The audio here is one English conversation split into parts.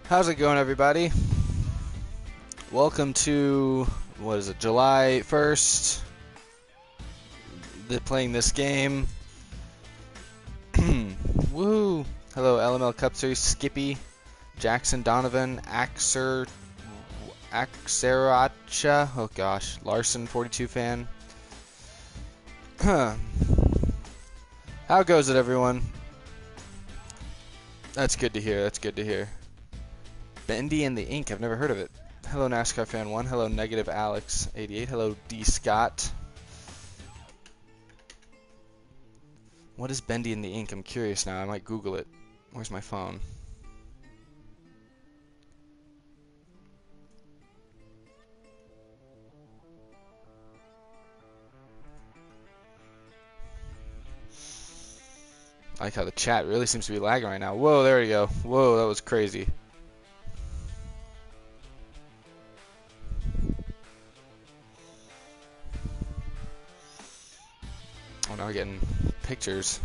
How's it going, everybody? Welcome to, what is it, July 1st. They're playing this game. Woo! Hello, LML Cup Series, Skippy, Jackson, Donovan, Axeracha, oh gosh, Larson, 42 fan. How goes it, everyone? That's good to hear, that's good to hear. Bendy and the Ink, I've never heard of it. Hello, NASCAR Fan 1. Hello, Negative Alex 88. Hello, D Scott. What is Bendy and the Ink? I'm curious now. I might Google it. Where's my phone? I like how the chat really seems to be lagging right now. Whoa, there we go. Whoa, that was crazy. Oh, now we're getting pictures.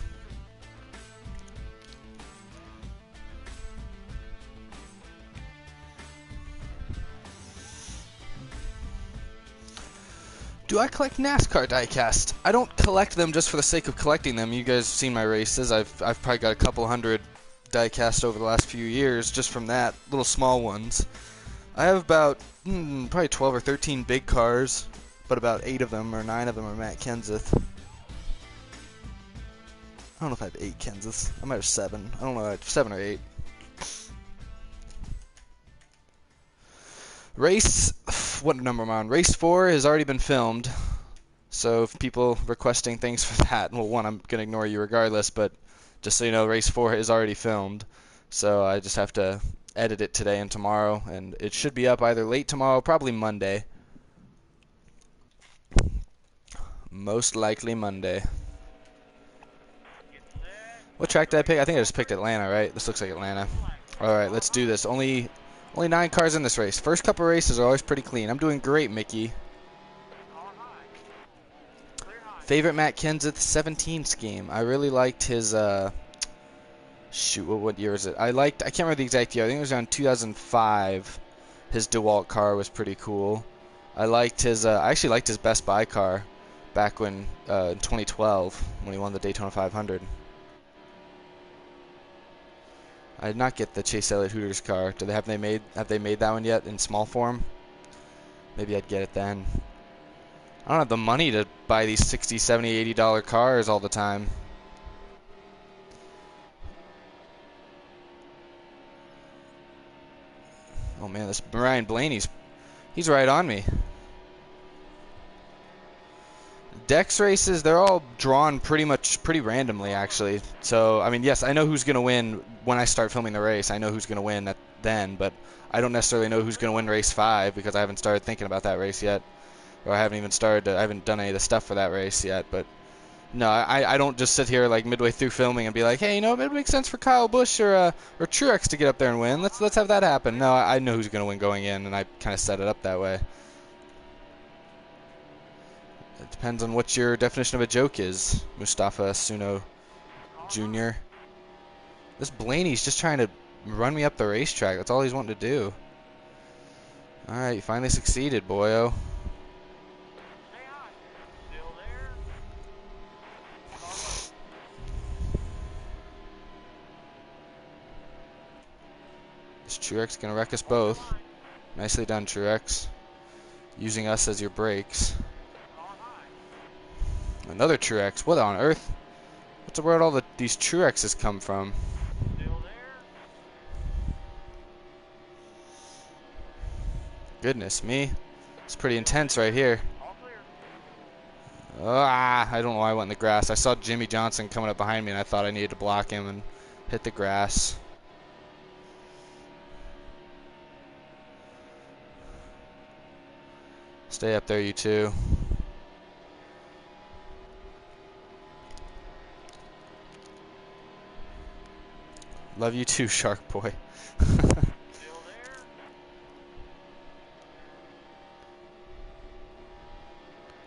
Do I collect NASCAR diecast? I don't collect them just for the sake of collecting them. You guys have seen my races. I've probably got a couple hundred diecast over the last few years just from that, little small ones. I have about probably 12 or 13 big cars, but about 8 of them or 9 of them are Matt Kenseth. I don't know if I have 8 Kenseths. I might have 7. I don't know, 7 or 8. Race, what number am I on? Race 4 has already been filmed, so if people requesting things for that, well, one, I'm going to ignore you regardless, but just so you know, Race 4 is already filmed, so I just have to edit it today and tomorrow, and it should be up either late tomorrow, probably Monday. Most likely Monday. What track did I pick? I think I just picked Atlanta, right? This looks like Atlanta. Alright, let's do this. Only 9 cars in this race. First couple races are always pretty clean. I'm doing great, Mickey. Favorite Matt Kenseth 17 scheme. I really liked his, shoot, what year is it? I can't remember the exact year. I think it was around 2005. His DeWalt car was pretty cool. I actually liked his Best Buy car back when, in 2012, when he won the Daytona 500. I did not get the Chase Elliott Hooters car. Have they made that one yet in small form? Maybe I'd get it then. I don't have the money to buy these $60, $70, $80 cars all the time. Oh man, this Ryan Blaney's he's right on me. Dex races, they're all drawn pretty randomly, actually. So, I mean, yes, I know who's going to win when I start filming the race. I know who's going to win then, but I don't necessarily know who's going to win race 5 because I haven't started thinking about that race yet. Or I haven't done any of the stuff for that race yet, but no, I don't just sit here like midway through filming and be like, hey, you know, it would make sense for Kyle Busch or Truex to get up there and win. Let's have that happen. No, I know who's going to win going in, and I kind of set it up that way. It depends on what your definition of a joke is, Mustafa Suno Jr. This Blaney's just trying to run me up the racetrack. That's all he's wanting to do. Alright, you finally succeeded, boyo. This Truex gonna wreck us both. Nicely done, Truex. Using us as your brakes. Another Truex. What on earth? What's where all these Truexes come from? Goodness me. It's pretty intense right here. I don't know why I went in the grass. I saw Jimmy Johnson coming up behind me and I thought I needed to block him and hit the grass. Stay up there, you two. Love you too, Shark Boy.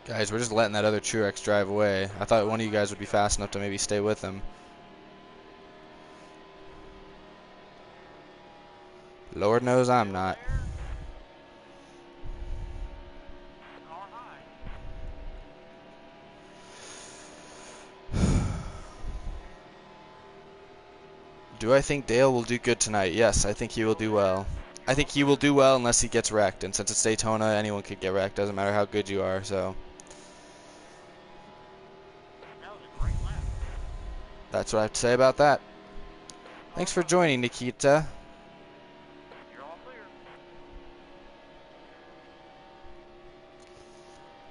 Guys, we're just letting that other Truex drive away. I thought one of you guys would be fast enough to maybe stay with him. Lord knows I'm not. Do I think Dale will do good tonight? Yes, I think he will do well. I think he will do well unless he gets wrecked. And since it's Daytona, anyone could get wrecked. Doesn't matter how good you are. So that's what I have to say about that. Thanks for joining, Nikita.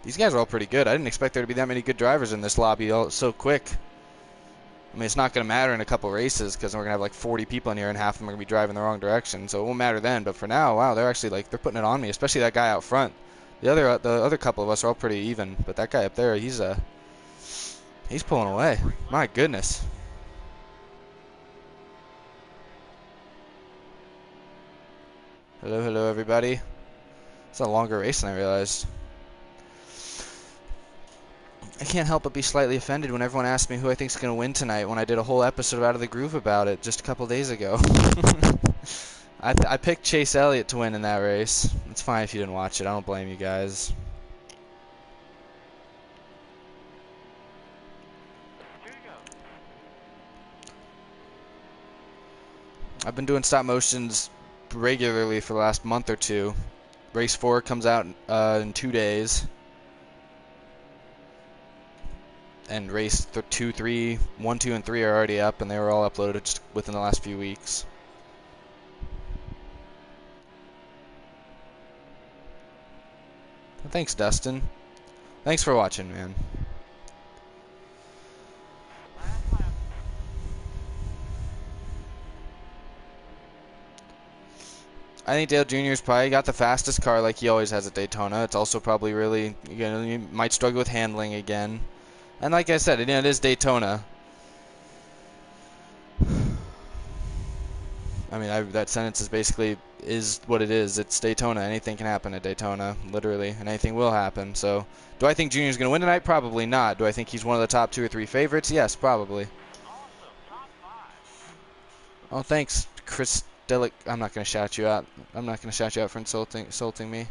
These guys are all pretty good. I didn't expect there to be that many good drivers in this lobby so quick. I mean, it's not going to matter in a couple races because we're going to have like 40 people in here and half of them are going to be driving the wrong direction. So it won't matter then. But for now, wow, they're actually like, they're putting it on me, especially that guy out front. The other couple of us are all pretty even. But that guy up there, he's pulling away. My goodness. Hello, everybody. It's a longer race than I realized. I can't help but be slightly offended when everyone asks me who I think is going to win tonight when I did a whole episode of Out of the Groove about it just a couple days ago. I picked Chase Elliott to win in that race. It's fine if you didn't watch it. I don't blame you guys. I've been doing stop motions regularly for the last month or two. Race 4 comes out in 2 days. And race 2, 3, 1, 2, and 3 are already up, and they were all uploaded just within the last few weeks. Thanks, Dustin. Thanks for watching, man. I think Dale Jr.'s probably got the fastest car like he always has at Daytona. It's also probably really, you might struggle with handling again. And like I said, it is Daytona. I mean, that sentence is basically is what it is. It's Daytona. Anything can happen at Daytona, literally, and anything will happen. So, do I think Junior's going to win tonight? Probably not. Do I think he's one of the top 2 or 3 favorites? Yes, probably. Oh, thanks, Chris Delic. I'm not going to shout you out. I'm not going to shout you out for insulting me.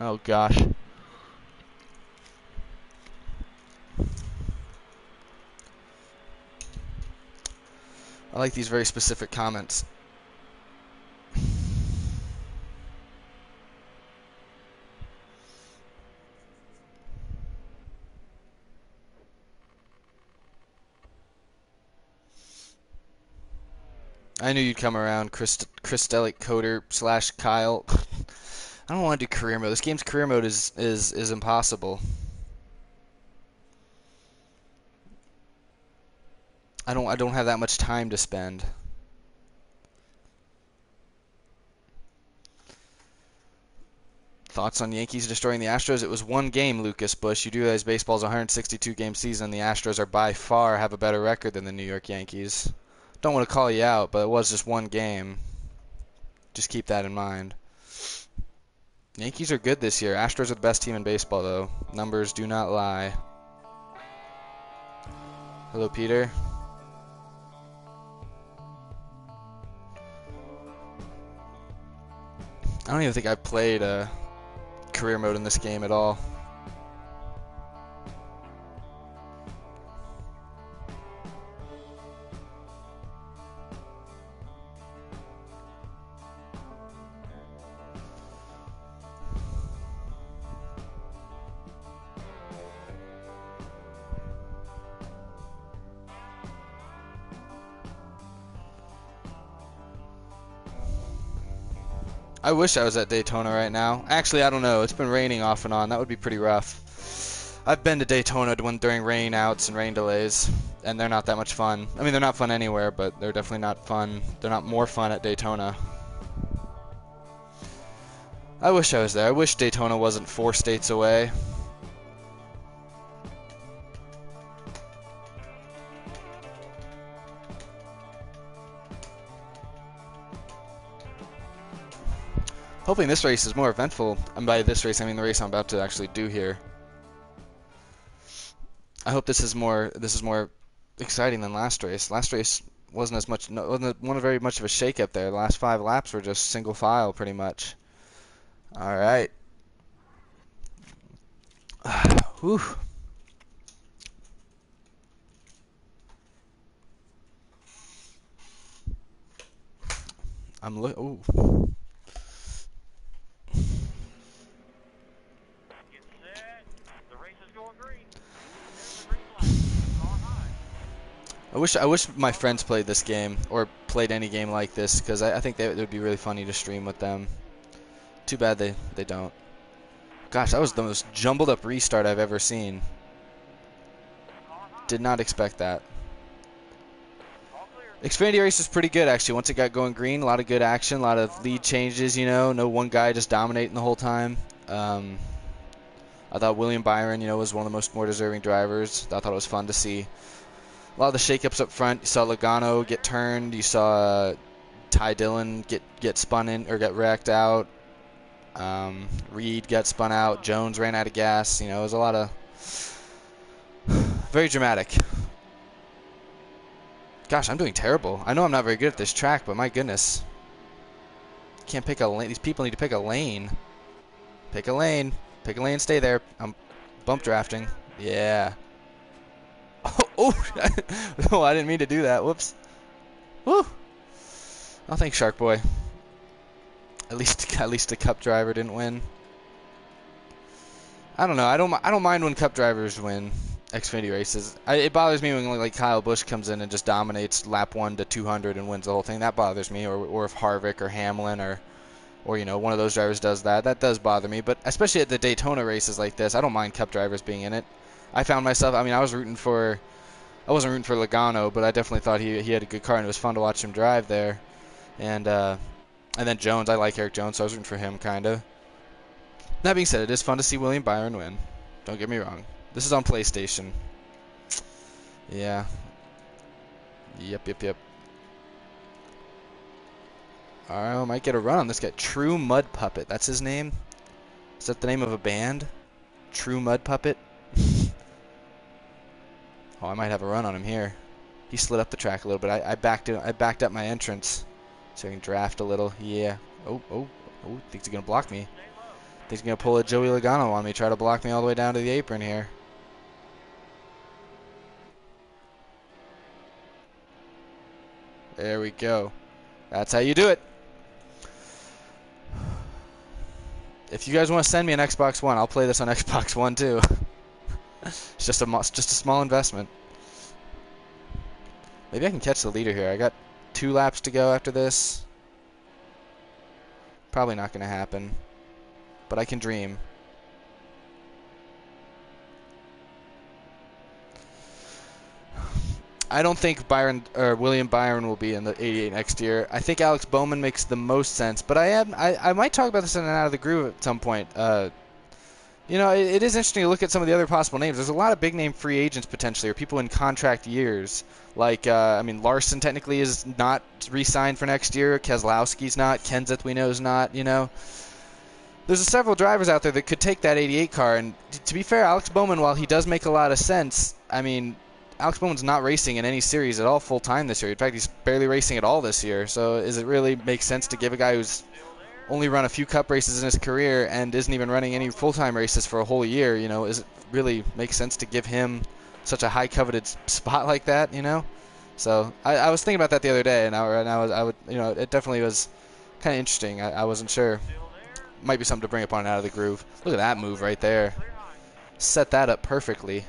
Oh gosh. I like these very specific comments. I knew you'd come around, Christelic Coder / Kyle. I don't want to do career mode. This game's career mode is impossible. I don't have that much time to spend. Thoughts on Yankees destroying the Astros? It was one game, Lucas Bush. You do realize baseball's a 162-game season. The Astros are by far have a better record than the New York Yankees. Don't want to call you out, but it was just one game. Just keep that in mind. Yankees are good this year. Astros are the best team in baseball, though. Numbers do not lie. Hello, Peter. I don't even think I've played career mode in this game at all. I wish I was at Daytona right now. Actually, I don't know. It's been raining off and on. That would be pretty rough. I've been to Daytona during rain outs and rain delays, and they're not that much fun. I mean, they're not fun anywhere, but they're definitely not fun. They're not more fun at Daytona. I wish I was there. I wish Daytona wasn't 4 states away. Hoping this race is more eventful, and by this race I mean the race I'm about to actually do here. I hope this is more exciting than last race. Last race wasn't as much, no, wasn't very much of a shakeup there. The last 5 laps were just single file pretty much. All right. Whew. Ooh. I wish my friends played this game or played any game like this, because I think it would be really funny to stream with them. Too bad they don't. Gosh, that was the most jumbled up restart I've ever seen. Did not expect that. Xfinity race was pretty good, actually. Once it got going green, a lot of good action, a lot of lead changes, you know. No one guy just dominating the whole time. I thought William Byron, was one of the more deserving drivers. I thought it was fun to see. A lot of the shakeups up front. You saw Logano get turned. You saw Ty Dillon get spun in or get wrecked out. Reed got spun out. Jones ran out of gas. It was a lot of very dramatic. Gosh, I'm doing terrible. I know I'm not very good at this track, but my goodness. Can't pick a lane. These people need to pick a lane. Pick a lane. Pick a lane, stay there. I'm bump drafting. Yeah. Oh, oh, I didn't mean to do that. Whoops. Woo. Oh, thanks, Shark Boy. At least the Cup driver didn't win. I don't know. I don't mind when Cup drivers win Xfinity races. It bothers me when like Kyle Busch comes in and just dominates lap 1 to 200 and wins the whole thing. That bothers me. Or if Harvick or Hamlin or one of those drivers does that. That does bother me. But especially at the Daytona races like this, I don't mind Cup drivers being in it. I found myself. I mean, I wasn't rooting for Logano, but I definitely thought he had a good car and it was fun to watch him drive there. And then Jones, I like Eric Jones, so I was rooting for him kind of. That being said, it is fun to see William Byron win. Don't get me wrong. This is on PlayStation. Yeah. Yep. Alright, I might get a run on this guy. True Mud Puppet. That's his name? Is that the name of a band? True Mud Puppet? Oh, I might have a run on him here. He slid up the track a little bit. I backed up my entrance so I can draft a little. Yeah. Oh, thinks he's going to block me. Thinks he's going to pull a Joey Logano on me, try to block me all the way down to the apron here. There we go. That's how you do it. If you guys want to send me an Xbox One, I'll play this on Xbox One too. It's just a small investment. Maybe I can catch the leader here. I got 2 laps to go after this. Probably not going to happen, but I can dream. I don't think William Byron will be in the 88 next year. I think Alex Bowman makes the most sense, but I might talk about this in and out of the groove at some point. It is interesting to look at some of the other possible names. There's a lot of big name free agents potentially, or people in contract years. Like, Larson technically is not re-signed for next year. Keselowski's not. Kenseth we know is not. There's several drivers out there that could take that 88 car. And to be fair, Alex Bowman, while he does make a lot of sense, Alex Bowman's not racing in any series at all full time this year. In fact, he's barely racing at all this year. So, does it really make sense to give a guy who's only run a few Cup races in his career and isn't even running any full-time races for a whole year, is it really make sense to give him such a high coveted spot like that, So I was thinking about that the other day, and it definitely was kind of interesting. I wasn't sure. Might be something to bring up on Out of the Groove. Look at that move right there. Set that up perfectly.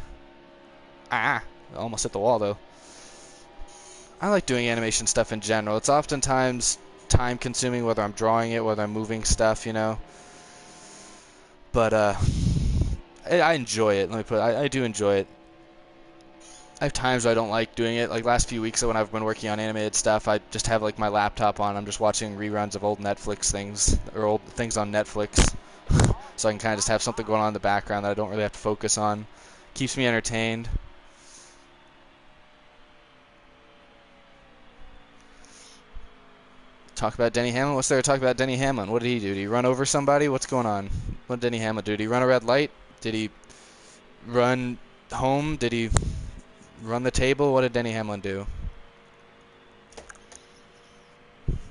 Almost hit the wall though. I like doing animation stuff in general. It's oftentimes time consuming, whether I'm drawing it, whether I'm moving stuff, but I enjoy it. I do enjoy it. I have times where I don't like doing it. Like last few weeks when I've been working on animated stuff, I just have like my laptop on. I'm just watching reruns of old Netflix things or old things on Netflix, so I can kind of just have something going on in the background that I don't really have to focus on. Keeps me entertained. Talk about Denny Hamlin. What's there to talk about Denny Hamlin? What did he do? Did he run over somebody? What's going on? What did Denny Hamlin do? Did he run a red light? Did he run home? Did he run the table? What did Denny Hamlin do?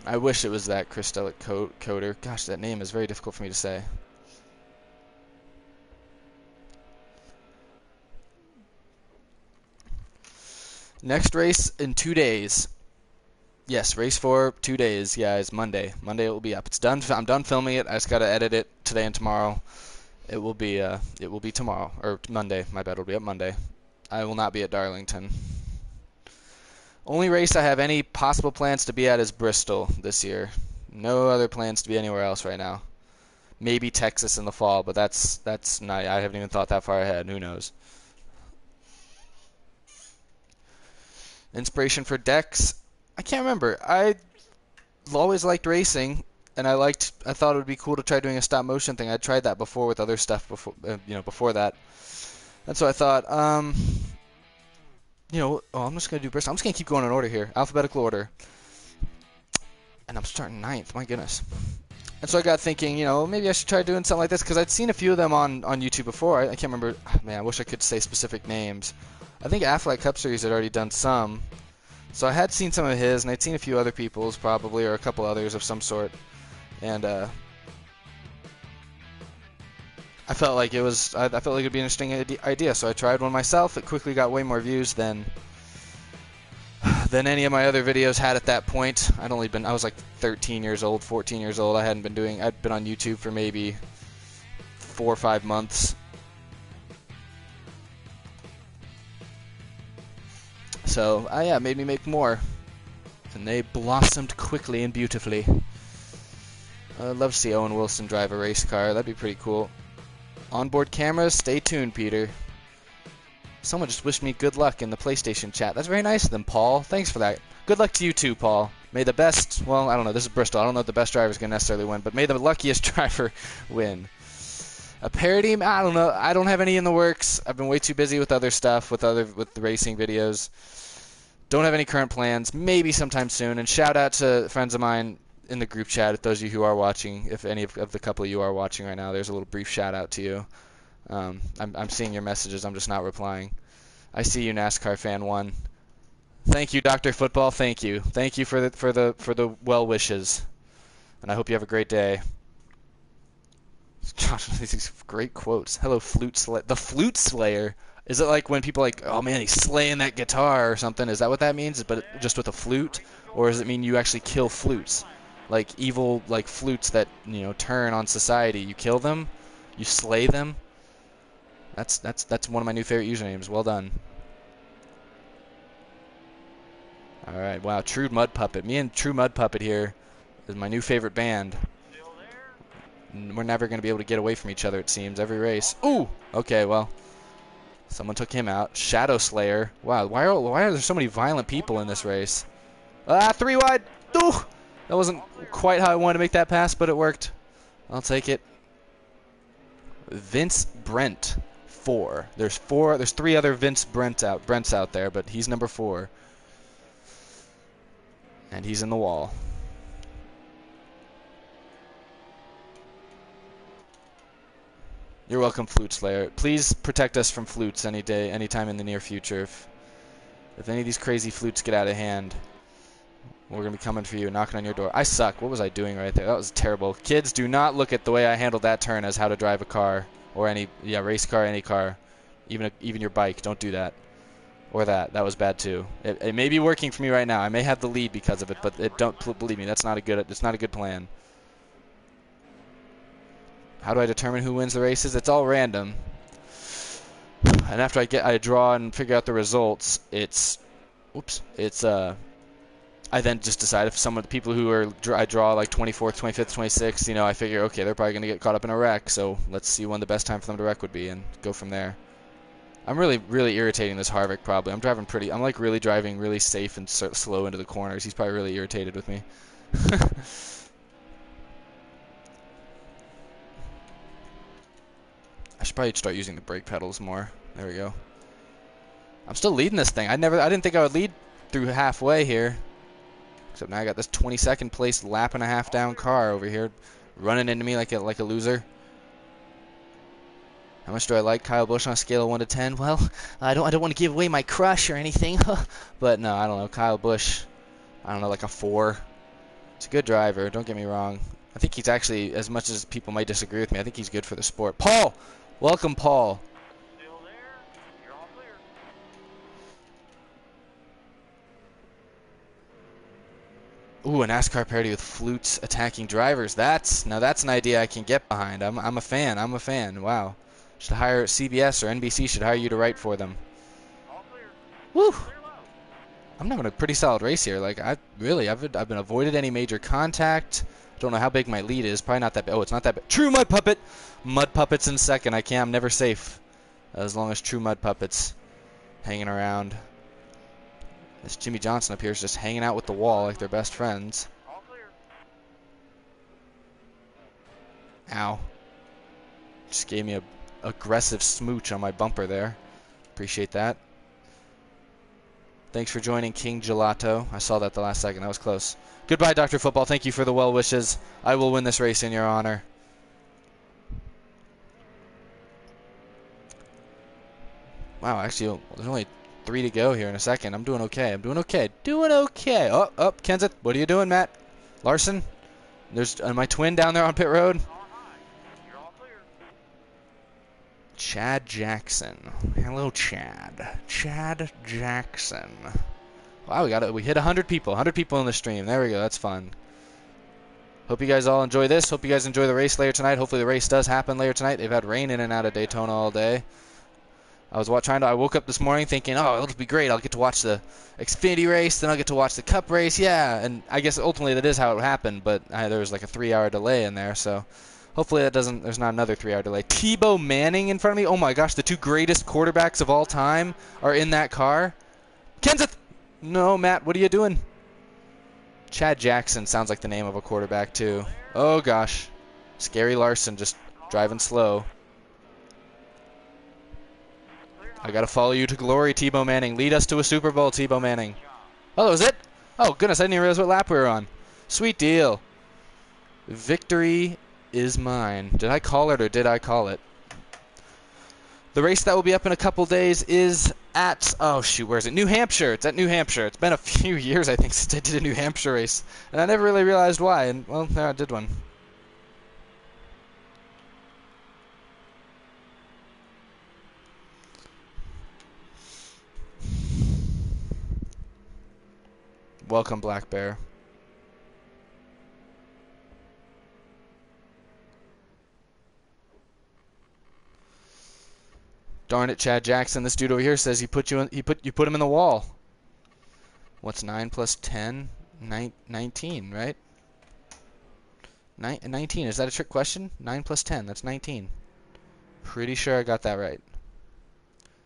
I wish it was that Crystalic Coder. Gosh, that name is very difficult for me to say. Next race in 2 days. Yes, race 4, 2 days. Yeah, it's Monday. Monday it will be up. It's done. I'm done filming it. I just got to edit it today and tomorrow. It will be tomorrow or Monday. My bad. It'll be up Monday. I will not be at Darlington. Only race I have any possible plans to be at is Bristol this year. No other plans to be anywhere else right now. Maybe Texas in the fall, but that's not. I haven't even thought that far ahead. Who knows? Inspiration for decks? I can't remember. I always liked racing, and I thought it would be cool to try doing a stop motion thing. I tried that before with other stuff before that. And so I thought, I'm just gonna do Bristol. I'm just gonna keep going in order here, alphabetical order. And I'm starting 9th. My goodness. And so I got thinking, maybe I should try doing something like this because I'd seen a few of them on YouTube before. I can't remember. Man, I wish I could say specific names. I think Affleck Cup Series had already done some. So I had seen some of his, and I'd seen a few other people's probably, or a couple others of some sort. And I felt like it would be an interesting idea. So I tried one myself. It quickly got way more views than any of my other videos had at that point. I was like 13 years old, 14 years old. I'd been on YouTube for maybe 4 or 5 months. So, it made me make more. And they blossomed quickly and beautifully. I'd love to see Owen Wilson drive a race car. That'd be pretty cool. Onboard cameras, stay tuned, Peter. Someone just wished me good luck in the PlayStation chat. That's very nice of them, Paul. Thanks for that. Good luck to you too, Paul. May the best, well, I don't know, this is Bristol. I don't know if the best driver is going to necessarily win, but may the luckiest driver win. A parody? I don't know. I don't have any in the works. I've been way too busy with other stuff, with the racing videos. Don't have any current plans. Maybe sometime soon. And shout out to friends of mine in the group chat, if those of you who are watching, if any of the couple of you are watching right now, there's a little brief shout out to you. I'm seeing your messages. I'm just not replying. I see you, NASCAR fan 1. Thank you, Dr. Football. Thank you. Thank you for the well wishes. And I hope you have a great day. Gosh, these great quotes. Hello, the Flute Slayer. Is it like when people oh man, he's slaying that guitar or something? Is that what that means? But just with a flute, or does it mean you actually kill flutes, like evil flutes that turn on society? You kill them, you slay them. That's one of my new favorite usernames. Well done. All right, wow, True Mud Puppet. Me and True Mud Puppet here is my new favorite band. We're never going to be able to get away from each other, it seems, every race. Ooh! Okay, well, someone took him out. Shadow Slayer. Wow, why are there so many violent people in this race? 3 wide! Ooh! That wasn't quite how I wanted to make that pass, but it worked. I'll take it. Vince Brent, 4. There's 3 other Vince Brents out there, but he's number 4. And he's in the wall. You're welcome, Flute Slayer. Please protect us from flutes anytime in the near future. If any of these crazy flutes get out of hand, we're going to be coming for you, knocking on your door. I suck. What was I doing right there? That was terrible. Kids, do not look at the way I handled that turn as how to drive a car or race car, any car, even your bike. Don't do that. Or that. That was bad too. It may be working for me right now. I may have the lead because of it, but don't believe me. It's not a good plan. How do I determine who wins the races? It's all random. And after I draw and figure out the results, I then just decide if some of the people I draw like 24th, 25th, 26th, I figure, okay, they're probably going to get caught up in a wreck, so let's see when the best time for them to wreck would be and go from there. I'm really, really irritating this Harvick probably. I'm like really driving really safe and slow into the corners. He's probably really irritated with me. I should probably start using the brake pedals more. There we go. I'm still leading this thing. I didn't think I would lead through halfway here. Except now I got this 22nd place lap and a half down car over here running into me like a loser. How much do I like Kyle Busch on a scale of 1 to 10? Well, I don't want to give away my crush or anything. But no, I don't know. Kyle Busch, I don't know, like a 4. He's a good driver, don't get me wrong. I think he's actually, as much as people might disagree with me, I think he's good for the sport. Paul! Welcome, Paul. Still there. You're all clear. Ooh, a NASCAR parody with flutes attacking drivers. Now that's an idea I can get behind. I'm a fan. I'm a fan. Wow. Should hire CBS or NBC should hire you to write for them. All clear. Woo! Clear low. I'm having a pretty solid race here. Like I've been avoided any major contact. Don't know how big my lead is. Probably not that big. Oh, it's not that big. True Mud Puppet. Mud Puppet's in second. I'm never safe as long as True Mud Puppet's hanging around. This Jimmy Johnson up here is just hanging out with the wall like they're best friends. All clear. Ow. Just gave me a aggressive smooch on my bumper there. Appreciate that. Thanks for joining King Gelato. I saw that the last second. That was close. Goodbye, Dr. Football. Thank you for the well wishes. I will win this race in your honor. Wow, actually, there's only 3 to go here in a second. I'm doing okay. I'm doing okay. Doing okay. Oh, Kenseth. What are you doing, Matt? Larson? There's my twin down there on pit road. On high. You're all clear. Chad Jackson. Hello, Chad. Chad Jackson. Wow, we hit 100 people. 100 people in the stream. There we go. That's fun. Hope you guys all enjoy this. Hope you guys enjoy the race later tonight. Hopefully the race does happen later tonight. They've had rain in and out of Daytona all day. I woke up this morning thinking, oh, it'll be great. I'll get to watch the Xfinity race, then I'll get to watch the Cup race. Yeah, and I guess ultimately that is how it happened, but there was like a 3-hour delay in there, so hopefully there's not another 3-hour delay. Tebow Manning in front of me. Oh my gosh, the 2 greatest quarterbacks of all time are in that car. Kenseth! No, Matt, what are you doing? Chad Jackson sounds like the name of a quarterback, too. Oh, gosh. Scary Larson just driving slow. I got to follow you to glory, Tebow Manning. Lead us to a Super Bowl, Tebow Manning. Oh, that was it? Oh, goodness, I didn't even realize what lap we were on. Sweet deal. Victory is mine. Did I call it or did I call it? The race that will be up in a couple days is at, oh shoot, where is it? New Hampshire. It's at New Hampshire. It's been a few years, I think, since I did a New Hampshire race. And I never really realized why. And, well, there I did one. Welcome, Black Bear. Darn it, Chad Jackson. This dude over here says he put him in the wall. What's 9 plus 10? 19, right? 19. Is that a trick question? 9 plus 10. That's 19. Pretty sure I got that right.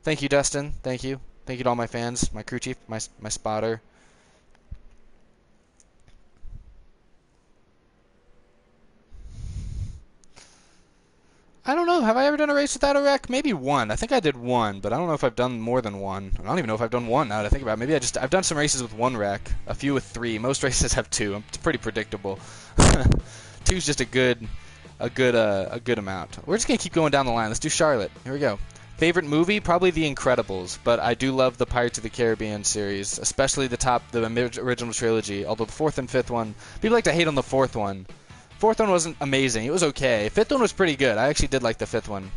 Thank you, Dustin. Thank you. Thank you to all my fans, my crew chief, my spotter. I don't know. Have I ever done a race without a wreck? Maybe one. I think I did one, but I don't know if I've done more than one. I don't even know if I've done one now that I think about it. Maybe I've done some races with 1 wreck, a few with 3. Most races have 2. It's pretty predictable. 2's just a good amount. We're just gonna keep going down the line. Let's do Charlotte. Here we go. Favorite movie? Probably The Incredibles, but I do love the Pirates of the Caribbean series, especially the original trilogy. Although the 4th and 5th one, people like to hate on the 4th one. 4th one wasn't amazing. It was okay. 5th one was pretty good. I actually did like the 5th one.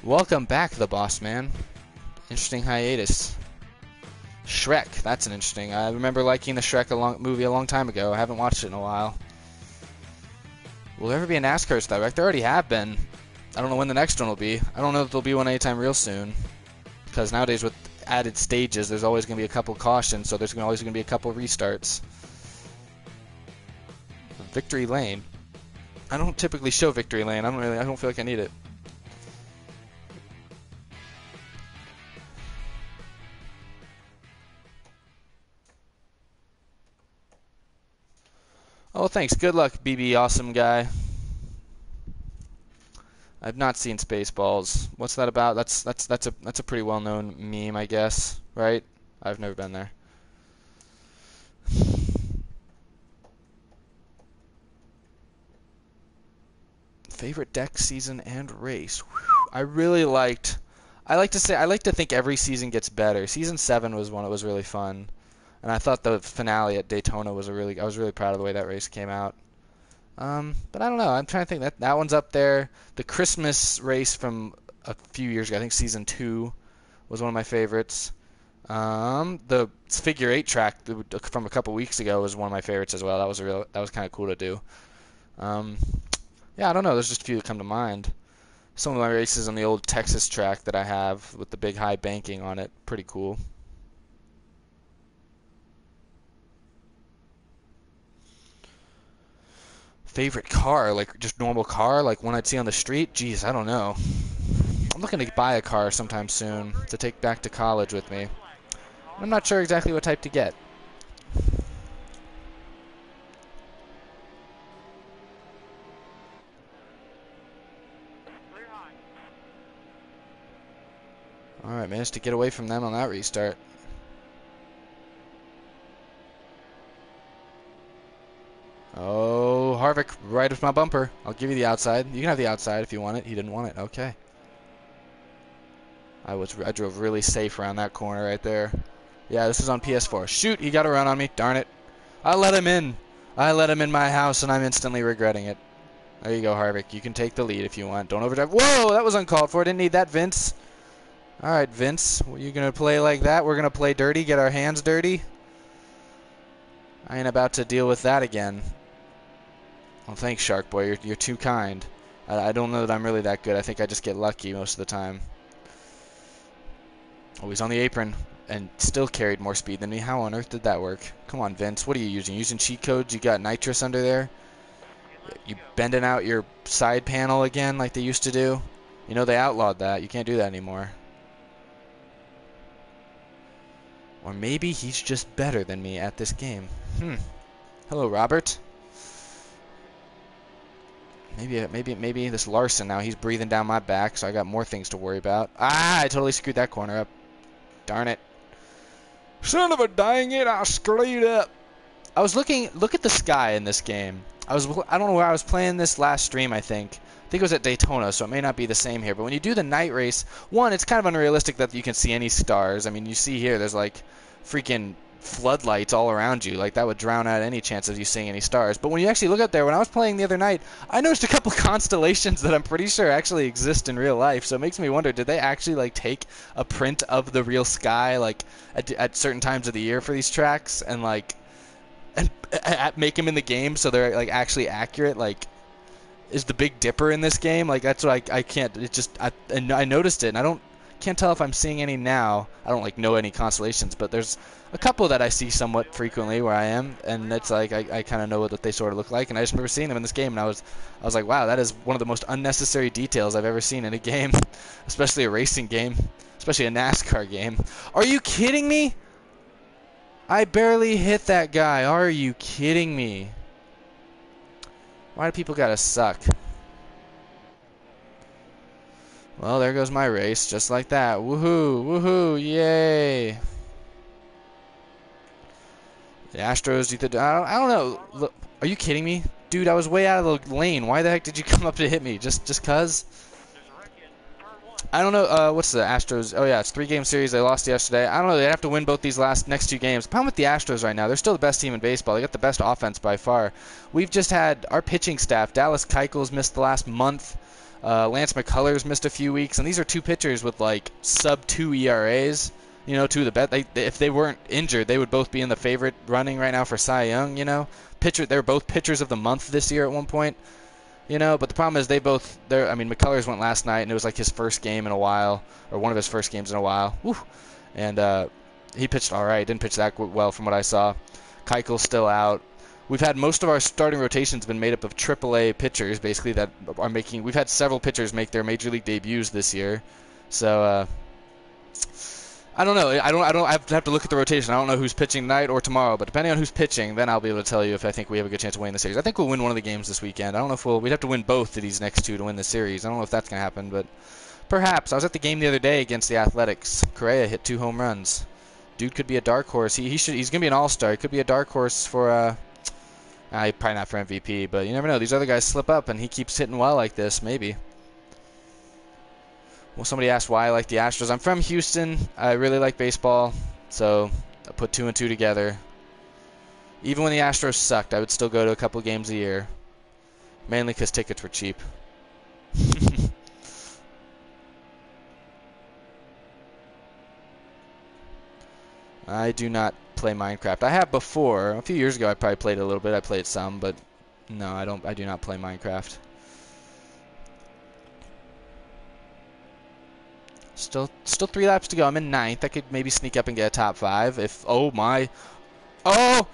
Welcome back, the boss man. Interesting hiatus. Shrek. That's an interesting. I remember liking the Shrek movie a long time ago. I haven't watched it in a while. Will there ever be a NASCAR style wreck? There already have been. I don't know when the next one will be. I don't know if there'll be one anytime real soon. Because nowadays with added stages, there's always going to be a couple cautions, so there's always going to be a couple restarts. Victory Lane. I don't typically show Victory Lane. I don't feel like I need it. Oh, thanks. Good luck, BB Awesome Guy. I've not seen Spaceballs. What's that about? That's a pretty well-known meme, I guess, right? I've never been there. Favorite deck season and race. Whew. I like to think every season gets better. Season 7 was one that was really fun. And I thought the finale at Daytona was I was really proud of the way that race came out. But I don't know. I'm trying to think that one's up there. The Christmas race from a few years ago, I think season 2 was one of my favorites. The figure 8 track from a couple weeks ago was one of my favorites as well. That was kind of cool to do. Yeah, I don't know. There's just a few that come to mind. Some of my races on the old Texas track that I have with the big high banking on it, pretty cool. Favorite car, like just normal car, like one I'd see on the street? Geez, I don't know. I'm looking to buy a car sometime soon to take back to college with me. I'm not sure exactly what type to get. Clear high. Alright, managed to get away from them on that restart. Oh, Harvick, right with my bumper. I'll give you the outside. You can have the outside if you want it. He didn't want it. Okay. I drove really safe around that corner right there. Yeah, this is on PS4. Shoot, he got a run on me. Darn it. I let him in. I let him in my house, and I'm instantly regretting it. There you go, Harvick. You can take the lead if you want. Don't overdrive. Whoa, that was uncalled for. Didn't need that, Vince. All right, Vince. You going to play like that? We're going to play dirty, get our hands dirty? I ain't about to deal with that again. Well, thanks, Shark Boy. You're too kind. I don't know that I'm really that good. I think I just get lucky most of the time. Oh, he's on the apron and still carried more speed than me. How on earth did that work? Come on, Vince. What are you using? Using cheat codes? You got nitrous under there? You bending out your side panel again like they used to do? You know, they outlawed that. You can't do that anymore. Or maybe he's just better than me at this game. Hello, Robert. Maybe this Larson now, he's breathing down my back, so I got more things to worry about. Ah, I totally screwed that corner up. Darn it. Son of a dang it, I screwed up. I was look at the sky in this game. I don't know where I was playing this last stream, I think. I think it was at Daytona, so it may not be the same here. But when you do the night race, one, it's kind of unrealistic that you can see any stars. I mean, you see here, there's like freaking floodlights all around you. Like, that would drown out any chance of you seeing any stars. But when you actually look up there, when I was playing the other night, I noticed a couple constellations that I'm pretty sure actually exist in real life. So it makes me wonder, did they actually like take a print of the real sky like at certain times of the year for these tracks and like make them in the game so they're like actually accurate? Like, is the Big Dipper in this game? Like, that's what I can't. It just I noticed it, and can't tell if I'm seeing any now. I don't like know any constellations, but there's a couple that I see somewhat frequently where I am, and it's like I kind of know what they sort of look like, and I just remember seeing them in this game, and I was like, wow, that is one of the most unnecessary details I've ever seen in a game, especially a racing game, especially a NASCAR game. Are you kidding me? I barely hit that guy. Are you kidding me? Why do people gotta suck? Well, there goes my race, just like that. Woohoo! Woohoo! Yay! The Astros, I don't know. Look, are you kidding me? Dude, I was way out of the lane. Why the heck did you come up to hit me? Just cuz? There's a wreck in turn 1. I don't know. What's the Astros? Oh, yeah, it's 3-game series. They lost yesterday. I don't know. They have to win both these next 2 games. The problem with the Astros right now, they're still the best team in baseball. They got the best offense by far. We've just had our pitching staff. Dallas Keuchel's missed the last month. Lance McCullers missed a few weeks, and these are 2 pitchers with like sub-2 ERAs. You know, 2 of the best. If they weren't injured, they would both be in the favorite running right now for Cy Young. You know, they were both pitchers of the month this year at one point. You know, but the problem is I mean, McCullers went last night, and it was like his first game in a while, or one of his first games in a while. Woo. And he pitched all right. Didn't pitch that well from what I saw. Keuchel's still out. We've had most of our starting rotations been made up of AAA pitchers, basically, that are making. We've had several pitchers make their major league debuts this year, so I don't know. I have to look at the rotation. I don't know who's pitching tonight or tomorrow, but depending on who's pitching, then I'll be able to tell you if I think we have a good chance of winning the series. I think we'll win one of the games this weekend. I don't know if we'd have to win both of these next 2 to win the series. I don't know if that's gonna happen, but perhaps. I was at the game the other day against the Athletics. Correa hit 2 home runs. Dude could be a dark horse. He's gonna be an all-star. He could be a dark horse for Probably not for MVP, but you never know. These other guys slip up, and he keeps hitting well like this. Maybe. Well, somebody asked why I like the Astros. I'm from Houston. I really like baseball, so I put 2 and 2 together. Even when the Astros sucked, I would still go to a couple games a year, mainly because tickets were cheap. I do not play Minecraft. I have before. A few years ago, I probably played a little bit. I played some, but no, I don't. I do not play Minecraft. Still 3 laps to go. I'm in 9th. I could maybe sneak up and get a top 5 if. Oh my! Oh,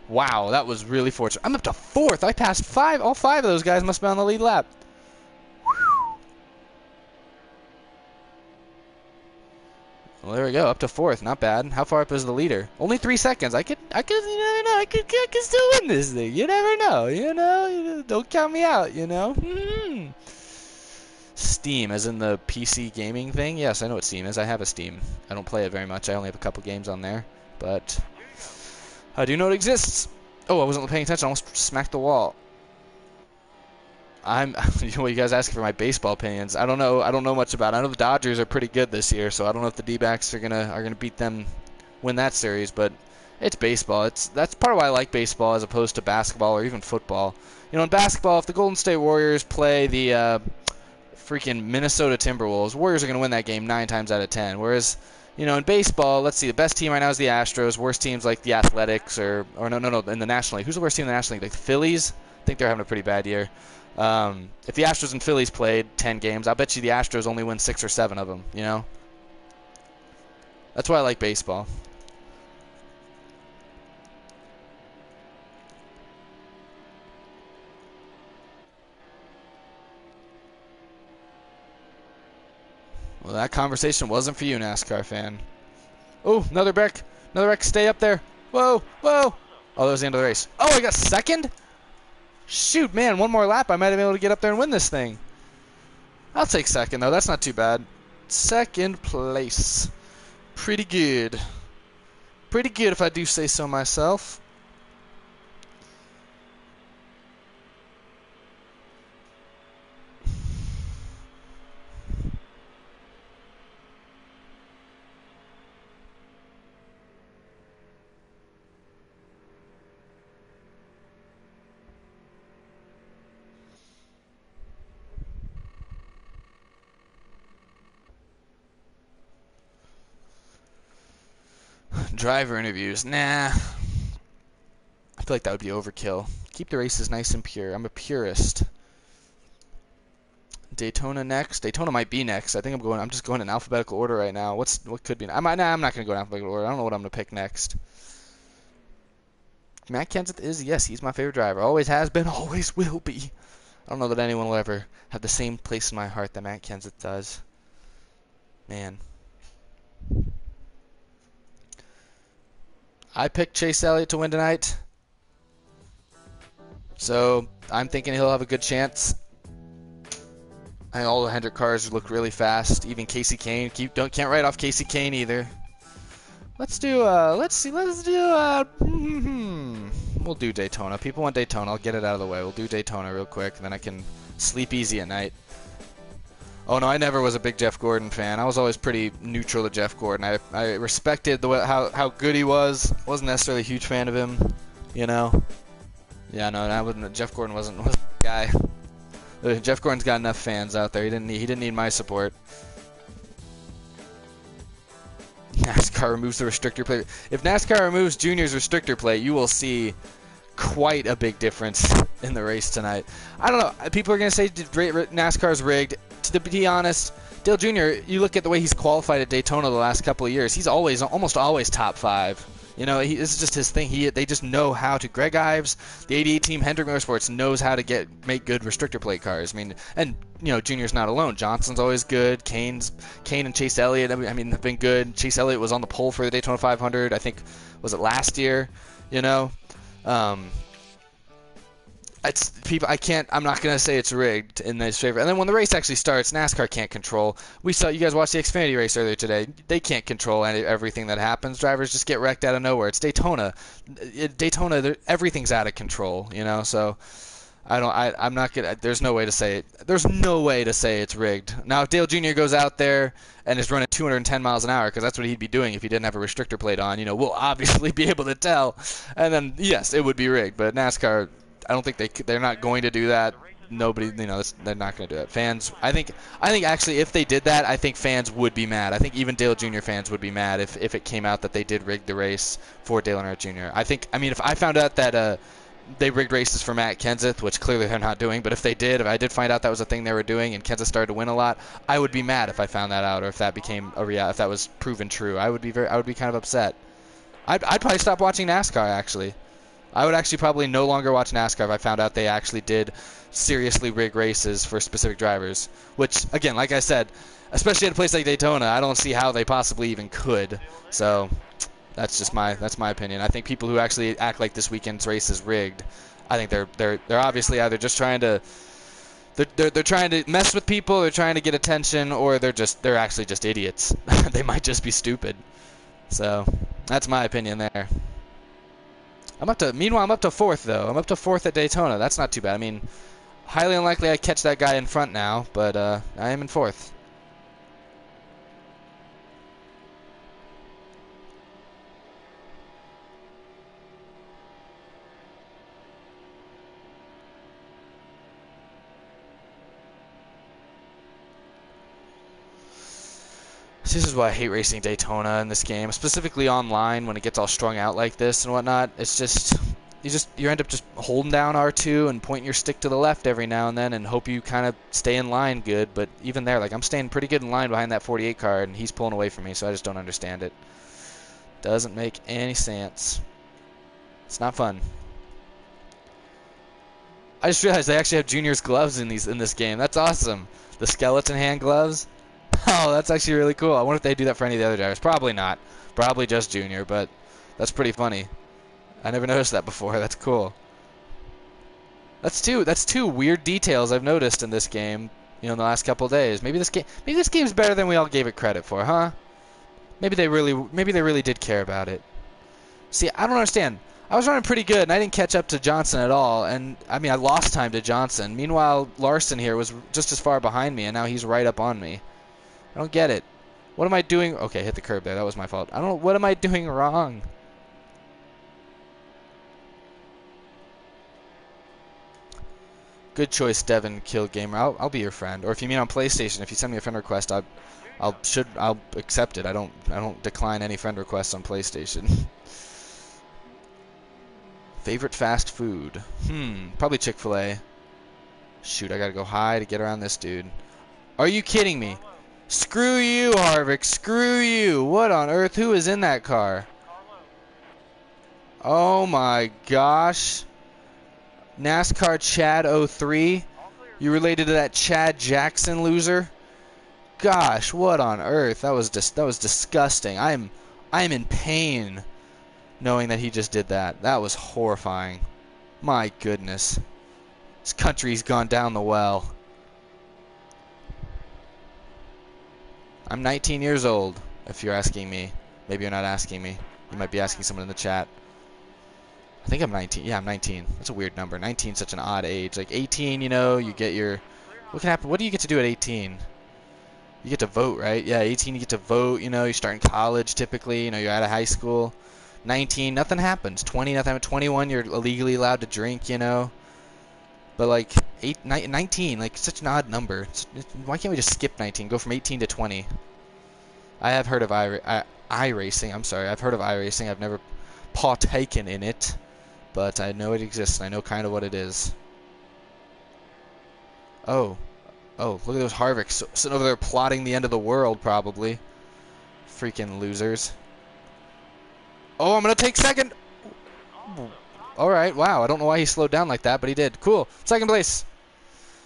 wow, that was really fortunate. I'm up to 4th. I passed 5. All 5 of those guys must be on the lead lap. Well, there we go. Up to 4th. Not bad. How far up is the leader? Only 3 seconds. I could. You never know. I could still win this thing. You never know. You know. Don't count me out. You know. Steam, as in the PC gaming thing. Yes, I know what Steam is. I have a Steam. I don't play it very much. I only have a couple games on there, but I do know it exists. Oh, I wasn't paying attention. I almost smacked the wall. You guys asking for my baseball opinions. I don't know. I don't know much about it. I know the Dodgers are pretty good this year, so I don't know if the D-backs are gonna beat them, win that series. But it's baseball. That's part of why I like baseball as opposed to basketball or even football. You know, in basketball, if the Golden State Warriors play the freaking Minnesota Timberwolves, Warriors are gonna win that game 9 times out of 10. Whereas, you know, in baseball, let's see, the best team right now is the Astros. Worst teams like the Athletics or no, in the National League. Who's the worst team in the National League? Like the Phillies? I think they're having a pretty bad year. If the Astros and Phillies played 10 games, I'll bet you the Astros only win 6 or 7 of them, you know? That's why I like baseball. Well, that conversation wasn't for you, NASCAR fan. Oh, another wreck. Another wreck. Stay up there. Whoa, whoa. Oh, that was the end of the race. Oh, I got 2nd? Shoot, man, 1 more lap. I might have been able to get up there and win this thing. I'll take 2nd, though. That's not too bad. 2nd place. Pretty good. Pretty good, if I do say so myself. Driver interviews. Nah. I feel like that would be overkill. Keep the races nice and pure. I'm a purist. Daytona next. Daytona might be next. I think I'm just going in alphabetical order right now. What could be? I'm not going to go in alphabetical order. I don't know what I'm going to pick next. Matt Kenseth is, yes, he's my favorite driver. Always has been, always will be. I don't know that anyone will ever have the same place in my heart that Matt Kenseth does. Man. I picked Chase Elliott to win tonight. So I'm thinking he'll have a good chance. I know all the Hendrick cars look really fast. Even Casey Kane. Can't write off Casey Kane either. We'll do Daytona. People want Daytona. I'll get it out of the way. We'll do Daytona real quick, and then I can sleep easy at night. Oh no, I never was a big Jeff Gordon fan. I was always pretty neutral to Jeff Gordon. I respected how good he was. Wasn't necessarily a huge fan of him, you know. Yeah, no, Jeff Gordon wasn't the guy. Jeff Gordon's got enough fans out there. He didn't need my support. NASCAR removes the restrictor plate. If NASCAR removes Junior's restrictor plate, you will see quite a big difference in the race tonight. I don't know. People are going to say NASCAR's rigged. To be honest, Dale Jr., you look at the way he's qualified at Daytona the last couple of years, he's almost always top 5. You know, this is just his thing. They just know how to. Greg Ives, the 88 team, Hendrick Motorsports knows how to make good restrictor plate cars. I mean, and you know, Junior's not alone. Johnson's always good. Kane and Chase Elliott, I mean, have been good. Chase Elliott was on the pole for the Daytona 500. I think was it last year? You know, it's people. I can't. I'm not gonna say it's rigged in his favor. And then when the race actually starts, NASCAR can't control. We saw you guys watch the Xfinity race earlier today. They can't control everything that happens. Drivers just get wrecked out of nowhere. It's Daytona. Daytona, everything's out of control. So I'm not gonna. There's no way to say it. There's no way to say it's rigged. Now, if Dale Jr. goes out there and is running 210 miles an hour, because that's what he'd be doing if he didn't have a restrictor plate on, we'll obviously be able to tell. And then yes, it would be rigged. But NASCAR, I don't think they're not going to do that. Nobody, they're not going to do it. Fans, I think actually if they did that, I think fans would be mad. I think even Dale Jr. fans would be mad if it came out that they did rig the race for Dale Earnhardt Jr. I mean, if I found out that they rigged races for Matt Kenseth, which clearly they're not doing, but if I did find out that was a thing they were doing and Kenseth started to win a lot, I would be mad if I found that out or if that became a reality, if that was proven true. I would be kind of upset. I'd probably stop watching NASCAR actually. I would actually probably no longer watch NASCAR if I found out they actually did seriously rig races for specific drivers. Which, again, like I said, especially at a place like Daytona, I don't see how they possibly even could. So that's my opinion. I think people who actually act like this weekend's race is rigged, I think they're obviously either just trying to they're trying to mess with people, they're trying to get attention, or they're actually just idiots. They might just be stupid. So that's my opinion there. Meanwhile, I'm up to fourth, though. I'm up to fourth at Daytona. That's not too bad. I mean, highly unlikely I catch that guy in front now, but I am in fourth. This is why I hate racing Daytona in this game, specifically online when it gets all strung out like this and whatnot. It's just you end up just holding down R2 and pointing your stick to the left every now and then and hope you kind of stay in line good. But even there, like, I'm staying pretty good in line behind that 48 car and he's pulling away from me, so I just don't understand it. Doesn't make any sense. It's not fun. I just realized they actually have Junior's gloves in this game. That's awesome. The skeleton hand gloves. Oh, that's actually really cool. I wonder if they do that for any of the other drivers. Probably not. Probably just Junior, but that's pretty funny. I never noticed that before. That's cool. That's two weird details I've noticed in this game, in the last couple of days. Maybe this game's better than we all gave it credit for, huh? Maybe they really did care about it. See, I don't understand. I was running pretty good, and I didn't catch up to Johnson at all. And I mean, I lost time to Johnson. Meanwhile, Larson here was just as far behind me, and now he's right up on me. I don't get it. What am I doing? Okay, hit the curb there. That was my fault. I don't know. What am I doing wrong? Good choice, Devin Kill Gamer. I'll be your friend. Or if you mean on PlayStation, if you send me a friend request, I'll accept it. I don't decline any friend requests on PlayStation. Favorite fast food? Probably Chick-fil-A. Shoot, I gotta go high to get around this dude. Are you kidding me? Screw you, Harvick. Screw you. What on earth? Who is in that car? Oh my gosh. NASCAR Chad 03. You related to that Chad Jackson loser? Gosh, what on earth? That was disgusting. I'm in pain knowing that he just did that. That was horrifying. My goodness. This country's gone down the well. I'm 19 years old, if you're asking me. Maybe you're not asking me. You might be asking someone in the chat. I think I'm 19. Yeah, I'm 19. That's a weird number. 19 is such an odd age. Like 18, you get your... What can happen? What do you get to do at 18? You get to vote, right? Yeah, 18 you get to vote, you start in college typically, you're out of high school. 19, nothing happens. 20, nothing happens. 21, you're illegally allowed to drink, But like 19, like such an odd number. Why can't we just skip 19? Go from 18 to 20. I have heard of iRacing. I'm sorry. I've heard of iRacing. I've never partaken in it, but I know it exists. And I know kind of what it is. Oh, look at those Harvicks sitting over there plotting the end of the world, probably. Freaking losers. Oh, I'm gonna take second. Alright, wow. I don't know why he slowed down like that, but he did. Cool. Second place.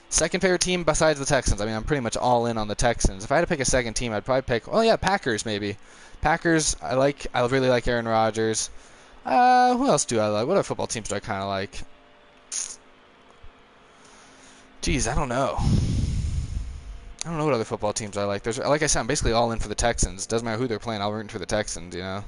Second favorite team besides the Texans. I mean, I'm pretty much all in on the Texans. If I had to pick a second team, I'd probably pick... Oh, yeah, Packers, maybe. Packers, I really like Aaron Rodgers. Who else do I like? What other football teams do I kind of like? Geez, I don't know. I don't know what other football teams I like. Like I said, I'm basically all in for the Texans. Doesn't matter who they're playing, I'll root for the Texans, you know?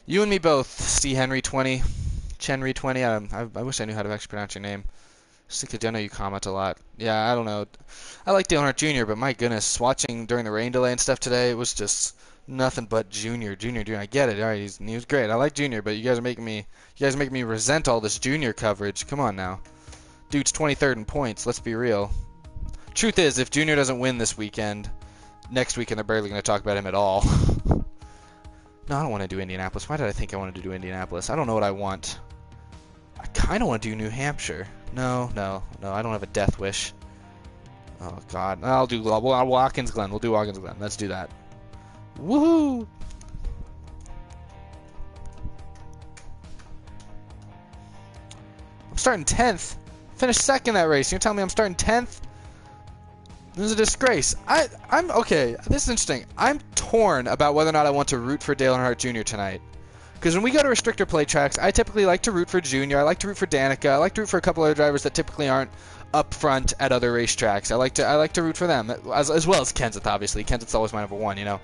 You and me both, C. Henry 20, Chenry 20. I wish I knew how to actually pronounce your name. Just because I know you comment a lot. Yeah, I don't know. I like Dale Earnhardt Jr., but my goodness, watching during the rain delay and stuff today, it was just nothing but Junior. I get it. All right, he was great. I like Junior, but you guys are making me resent all this Junior coverage. Come on now, dude's 23rd in points. Let's be real. Truth is, if Junior doesn't win this weekend, next weekend they're barely going to talk about him at all. No, I don't want to do Indianapolis. Why did I think I wanted to do Indianapolis? I don't know what I want. I kind of want to do New Hampshire. No, I don't have a death wish. Oh, God. I'll do Watkins Glen. We'll do Watkins Glen. Let's do that. Woohoo! I'm starting 10th. Finished second that race. You're telling me I'm starting 10th? This is a disgrace. I'm okay. This is interesting. I'm torn about whether or not I want to root for Dale Earnhardt Jr. tonight. Because when we go to restrictor plate tracks, I typically like to root for Junior. I like to root for Danica. I like to root for a couple other drivers that typically aren't up front at other racetracks. I like to root for them as well as Kenseth. Obviously, Kenseth's always my number one, you know.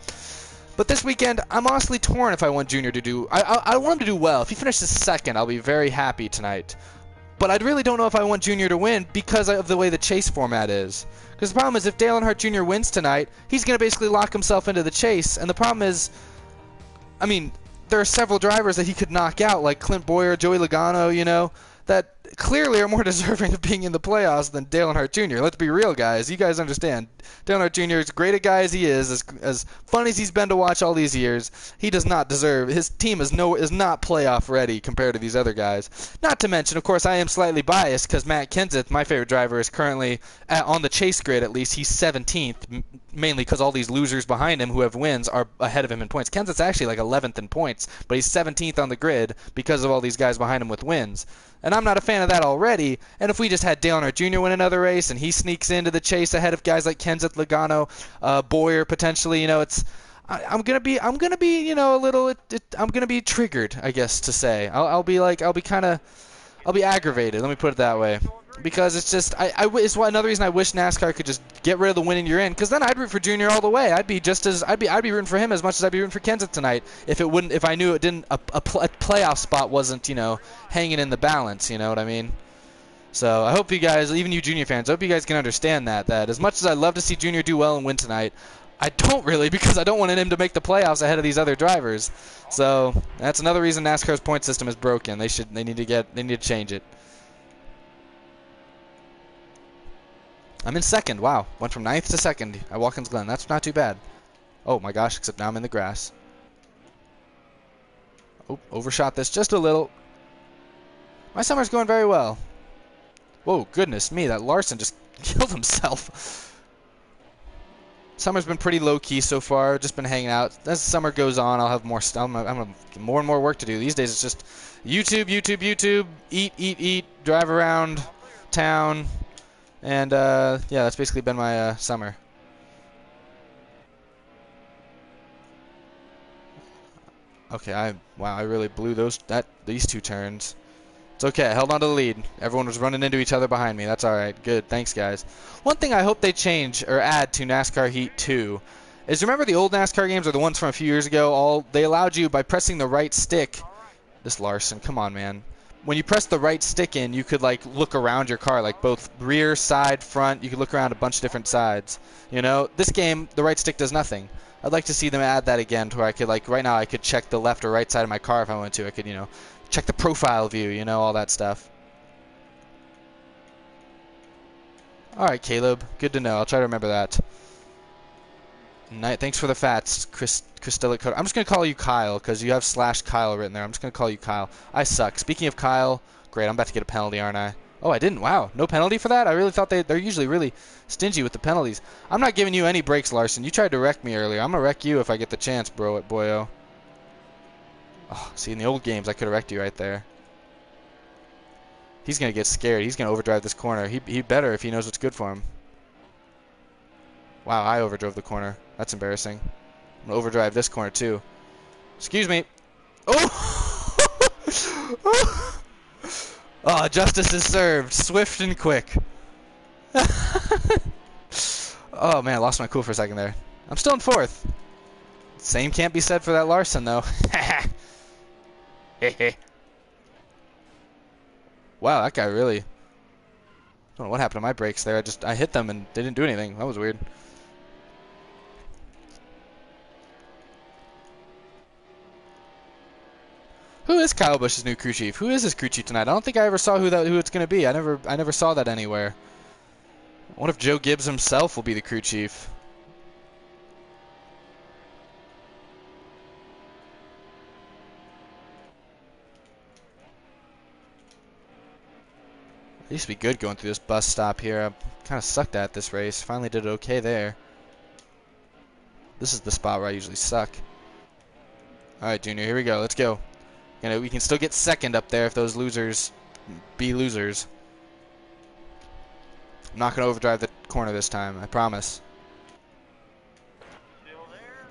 But this weekend, I'm honestly torn if I want Junior to do. I want him to do well. If he finishes second, I'll be very happy tonight. But I really don't know if I want Junior to win because of the way the chase format is. Because the problem is if Dale Earnhardt Jr. wins tonight, he's going to basically lock himself into the chase. And the problem is, I mean, there are several drivers that he could knock out, like Clint Boyer, Joey Logano, you know, that clearly are more deserving of being in the playoffs than Dale Earnhardt Jr. Let's be real, guys. You guys understand. Dale Earnhardt Jr., as great a guy as he is, as fun as he's been to watch all these years, he does not deserve. His team is not playoff ready compared to these other guys. Not to mention, of course, I am slightly biased because Matt Kenseth, my favorite driver, is currently on the chase grid. At least he's 17th, mainly because all these losers behind him who have wins are ahead of him in points. Kenseth's actually like 11th in points, but he's 17th on the grid because of all these guys behind him with wins. And I'm not a fan of that already. And if we just had Dale Earnhardt Jr. win another race and he sneaks into the chase ahead of guys like Kenseth, Logano, Boyer potentially, you know, I'm gonna be, you know, I'm gonna be triggered, I guess to say. I'll be aggravated. Let me put it that way. Because it's just, it's another reason I wish NASCAR could just get rid of the winning you're in. Because then I'd root for Junior all the way. I'd be rooting for him as much as I'd be rooting for Kenseth tonight. If I knew a playoff spot wasn't, you know, hanging in the balance. You know what I mean? So I hope you guys, even you Junior fans, I hope you guys can understand that as much as I'd love to see Junior do well and win tonight, I don't really, because I don't want him to make the playoffs ahead of these other drivers. So that's another reason NASCAR's point system is broken. They need to change it. I'm in second. Wow. Went from 9th to 2nd at Watkins Glen. That's not too bad. Oh my gosh, except now I'm in the grass. Oh, overshot this just a little. My summer's going very well. Whoa, goodness me, that Larson just killed himself. Summer's been pretty low-key so far. Just been hanging out. As the summer goes on, I'll have more stuff. I'm gonna have more and more work to do. These days it's just YouTube, eat, drive around town. And, yeah, that's basically been my summer. Okay, I really blew these two turns. It's okay, I held on to the lead. Everyone was running into each other behind me. That's alright. Good, thanks, guys. One thing I hope they change or add to NASCAR Heat 2 is, remember the old NASCAR games or the ones from a few years ago? They allowed you, by pressing the right stick... This Larson, come on, man. When you press the right stick in, you could like look around your car, like both rear, side, front. You could look around a bunch of different sides. You know, this game, the right stick does nothing. I'd like to see them add that again, to where I could, like, right now I could check the left or right side of my car if I wanted to. I could, you know, check the profile view, you know, all that stuff. All right, Caleb, good to know. I'll try to remember that. Thanks for the fats, Christella. I'm just going to call you Kyle because you have /Kyle written there. I'm just going to call you Kyle. I suck. Speaking of Kyle, great, I'm about to get a penalty, aren't I? Oh, I didn't. Wow, no penalty for that? I really thought they're usually really stingy with the penalties. I'm not giving you any breaks, Larson. You tried to wreck me earlier. I'm going to wreck you if I get the chance, boyo. Oh, see, in the old games, I could have wrecked you right there. He's going to get scared. He's going to overdrive this corner. He better if he knows what's good for him. Wow, I overdrove the corner. That's embarrassing. I'm going to overdrive this corner, too. Excuse me. Oh! Oh, justice is served. Swift and quick. Oh, man, I lost my cool for a second there. I'm still in fourth. Same can't be said for that Larson, though. Wow, that guy really... I don't know what happened to my brakes there. I hit them and they didn't do anything. That was weird. Who is Kyle Busch's new crew chief? Who is his crew chief tonight? I don't think I ever saw who it's going to be. I never saw that anywhere. What if Joe Gibbs himself will be the crew chief? I used to be good going through this bus stop here. I kind of sucked at this race. Finally did okay there. This is the spot where I usually suck. Alright, Junior, here we go. Let's go. We can still get second up there if those losers be losers. I'm not going to overdrive the corner this time, I promise. Still there.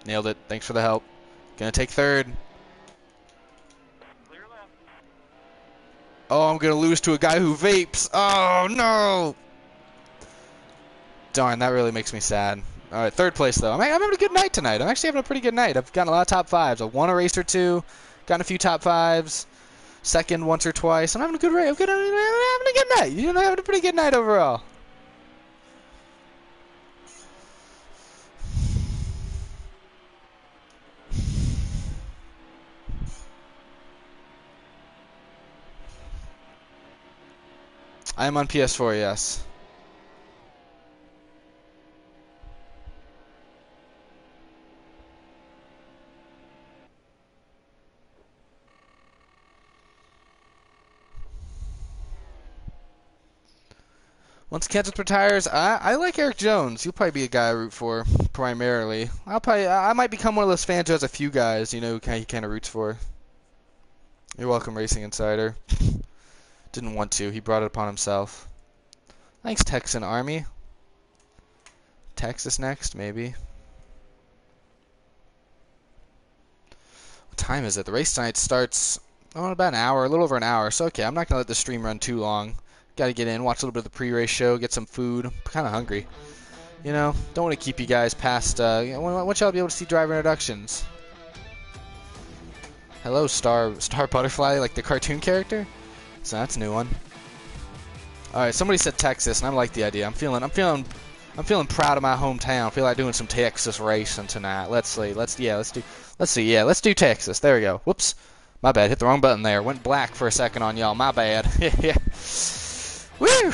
Nailed it. Thanks for the help. Gonna take third. Clear left. Oh, I'm gonna lose to a guy who vapes. Oh, no! Darn, that really makes me sad. Alright, third place, though. I'm having a good night tonight. I'm actually having a pretty good night. I've gotten a lot of top fives. I've won a race or two, gotten a few top fives, second once or twice. I'm having a good race. I'm having a good night. You're having a pretty good night overall. I am on PS4, yes. Once Kenseth retires, I like Eric Jones. He'll probably be a guy I root for primarily. I might become one of those fans who has a few guys, he kind of roots for. You're welcome, Racing Insider. Didn't want to. He brought it upon himself. Thanks, Texan Army. Texas next, maybe. What time is it? The race tonight starts about an hour, a little over an hour. So okay, I'm not gonna let the stream run too long. Got to get in, watch a little bit of the pre-race show, get some food. I'm kind of hungry. Don't want to keep you guys past. I want y'all to be able to see driver introductions. Hello, Star Butterfly, like the cartoon character. So that's a new one. All right, somebody said Texas, and I like the idea. I'm feeling proud of my hometown. I feel like doing some Texas racing tonight. Let's do Texas. There we go. Whoops, my bad. Hit the wrong button there. Went black for a second on y'all. My bad. Woo!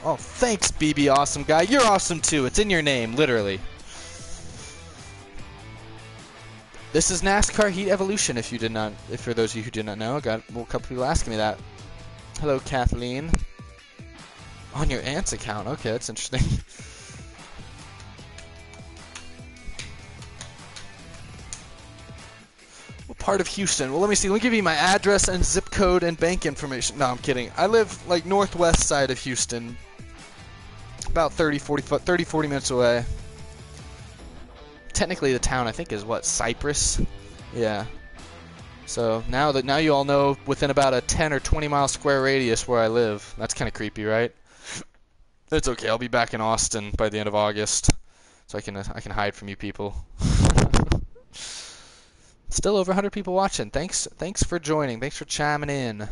Oh, thanks, BB Awesome Guy. You're awesome too. It's in your name, literally. This is NASCAR Heat Evolution. If for those of you who did not know, I got a couple people asking me that. Hello, Kathleen. On your aunt's account. Okay, that's interesting. What part of Houston? Well, let me see. Let me give you my address and zip code and bank information. No, I'm kidding. I live like northwest side of Houston. About 30-40 minutes away. Technically, the town I think is what, Cypress? Yeah. So now you all know within about a 10 or 20 mile square radius where I live. That's kind of creepy, right? It's okay. I'll be back in Austin by the end of August, so I can hide from you people. Still over 100 people watching. Thanks for joining. Thanks for chiming in.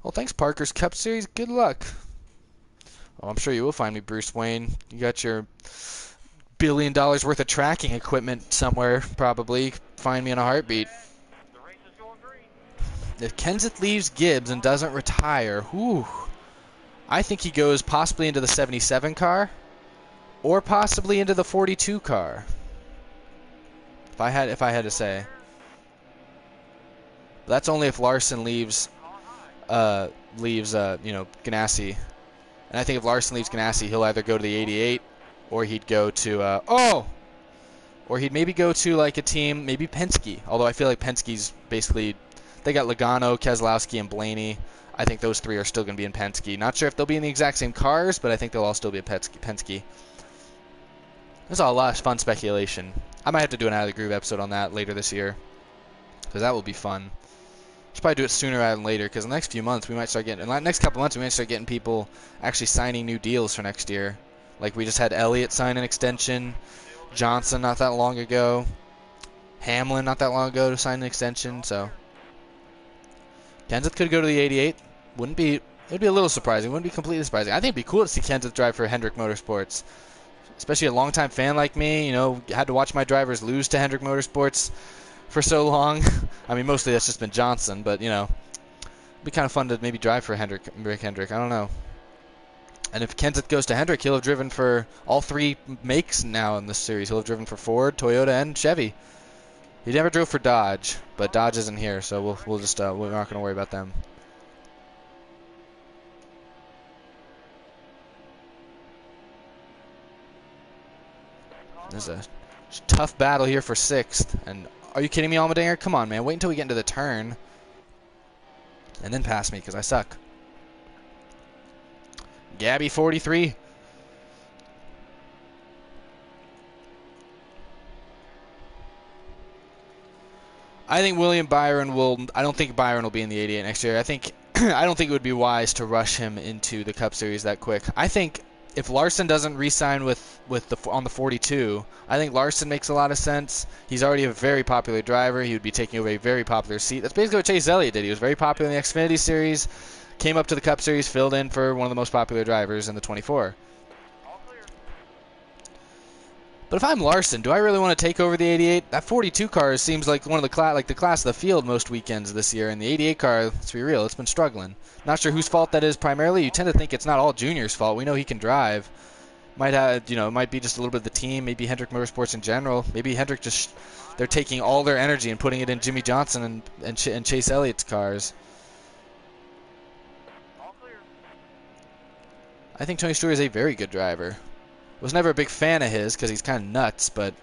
Well, thanks, Parker's Cup Series. Good luck. Oh, I'm sure you will find me, Bruce Wayne. You got your $1 billion worth of tracking equipment somewhere, probably. Find me in a heartbeat. The race is going green. If Kenseth leaves Gibbs and doesn't retire, whew, I think he goes possibly into the 77 car or possibly into the 42 car. If I had to say. But that's only if Larson leaves. leaves Ganassi. And I think if Larson leaves Ganassi, he'll either go to the 88 or he'd go to or he'd maybe go to like a team, maybe Penske. Although I feel like Penske's basically, they got Logano, Keselowski, and Blaney. I think those three are still going to be in Penske. Not sure if they'll be in the exact same cars, but I think they'll all still be at Penske. There's a lot of fun speculation. I might have to do an Out of the Groove episode on that later this year, because that will be fun. Should probably do it sooner rather than later, because in the next few months we might start getting, in the next couple months we might start getting people actually signing new deals for next year. Like we just had Elliott sign an extension, Johnson not that long ago, Hamlin not that long ago to sign an extension. So Kenseth could go to the 88. It'd be a little surprising. Wouldn't be completely surprising. I think it'd be cool to see Kenseth drive for Hendrick Motorsports, especially a longtime fan like me. You know, had to watch my drivers lose to Hendrick Motorsports for so long. I mean, mostly that's just been Johnson, but you know, it'd be kind of fun to maybe drive for Rick Hendrick. I don't know. And if Kenseth goes to Hendrick, he'll have driven for all three makes now in this series. He'll have driven for Ford, Toyota, and Chevy. He never drove for Dodge, but Dodge isn't here, so we'll just we're not going to worry about them. There's a tough battle here for 6th, and are you kidding me, Allmendinger? Come on, man. Wait until we get into the turn. And then pass me, because I suck. Gabby 43. I think William Byron will... I don't think Byron will be in the 88 next year. I think... I don't think it would be wise to rush him into the Cup Series that quick. I think if Larson doesn't re-sign on the 42, I think Larson makes a lot of sense. He's already a very popular driver. He would be taking over a very popular seat. That's basically what Chase Elliott did. He was very popular in the Xfinity Series, came up to the Cup Series, filled in for one of the most popular drivers in the 24. But if I'm Larson, do I really want to take over the 88? That 42 car seems like one of the class of the field most weekends this year, and the 88 car, let's be real, it's been struggling. Not sure whose fault that is primarily. You tend to think it's not all Junior's fault. We know he can drive. Might be just a little bit of the team, maybe Hendrick Motorsports in general. Maybe Hendrick they're taking all their energy and putting it in Jimmy Johnson and Chase Elliott's cars. I think Tony Stewart is a very good driver. Was never a big fan of his because he's kind of nuts, but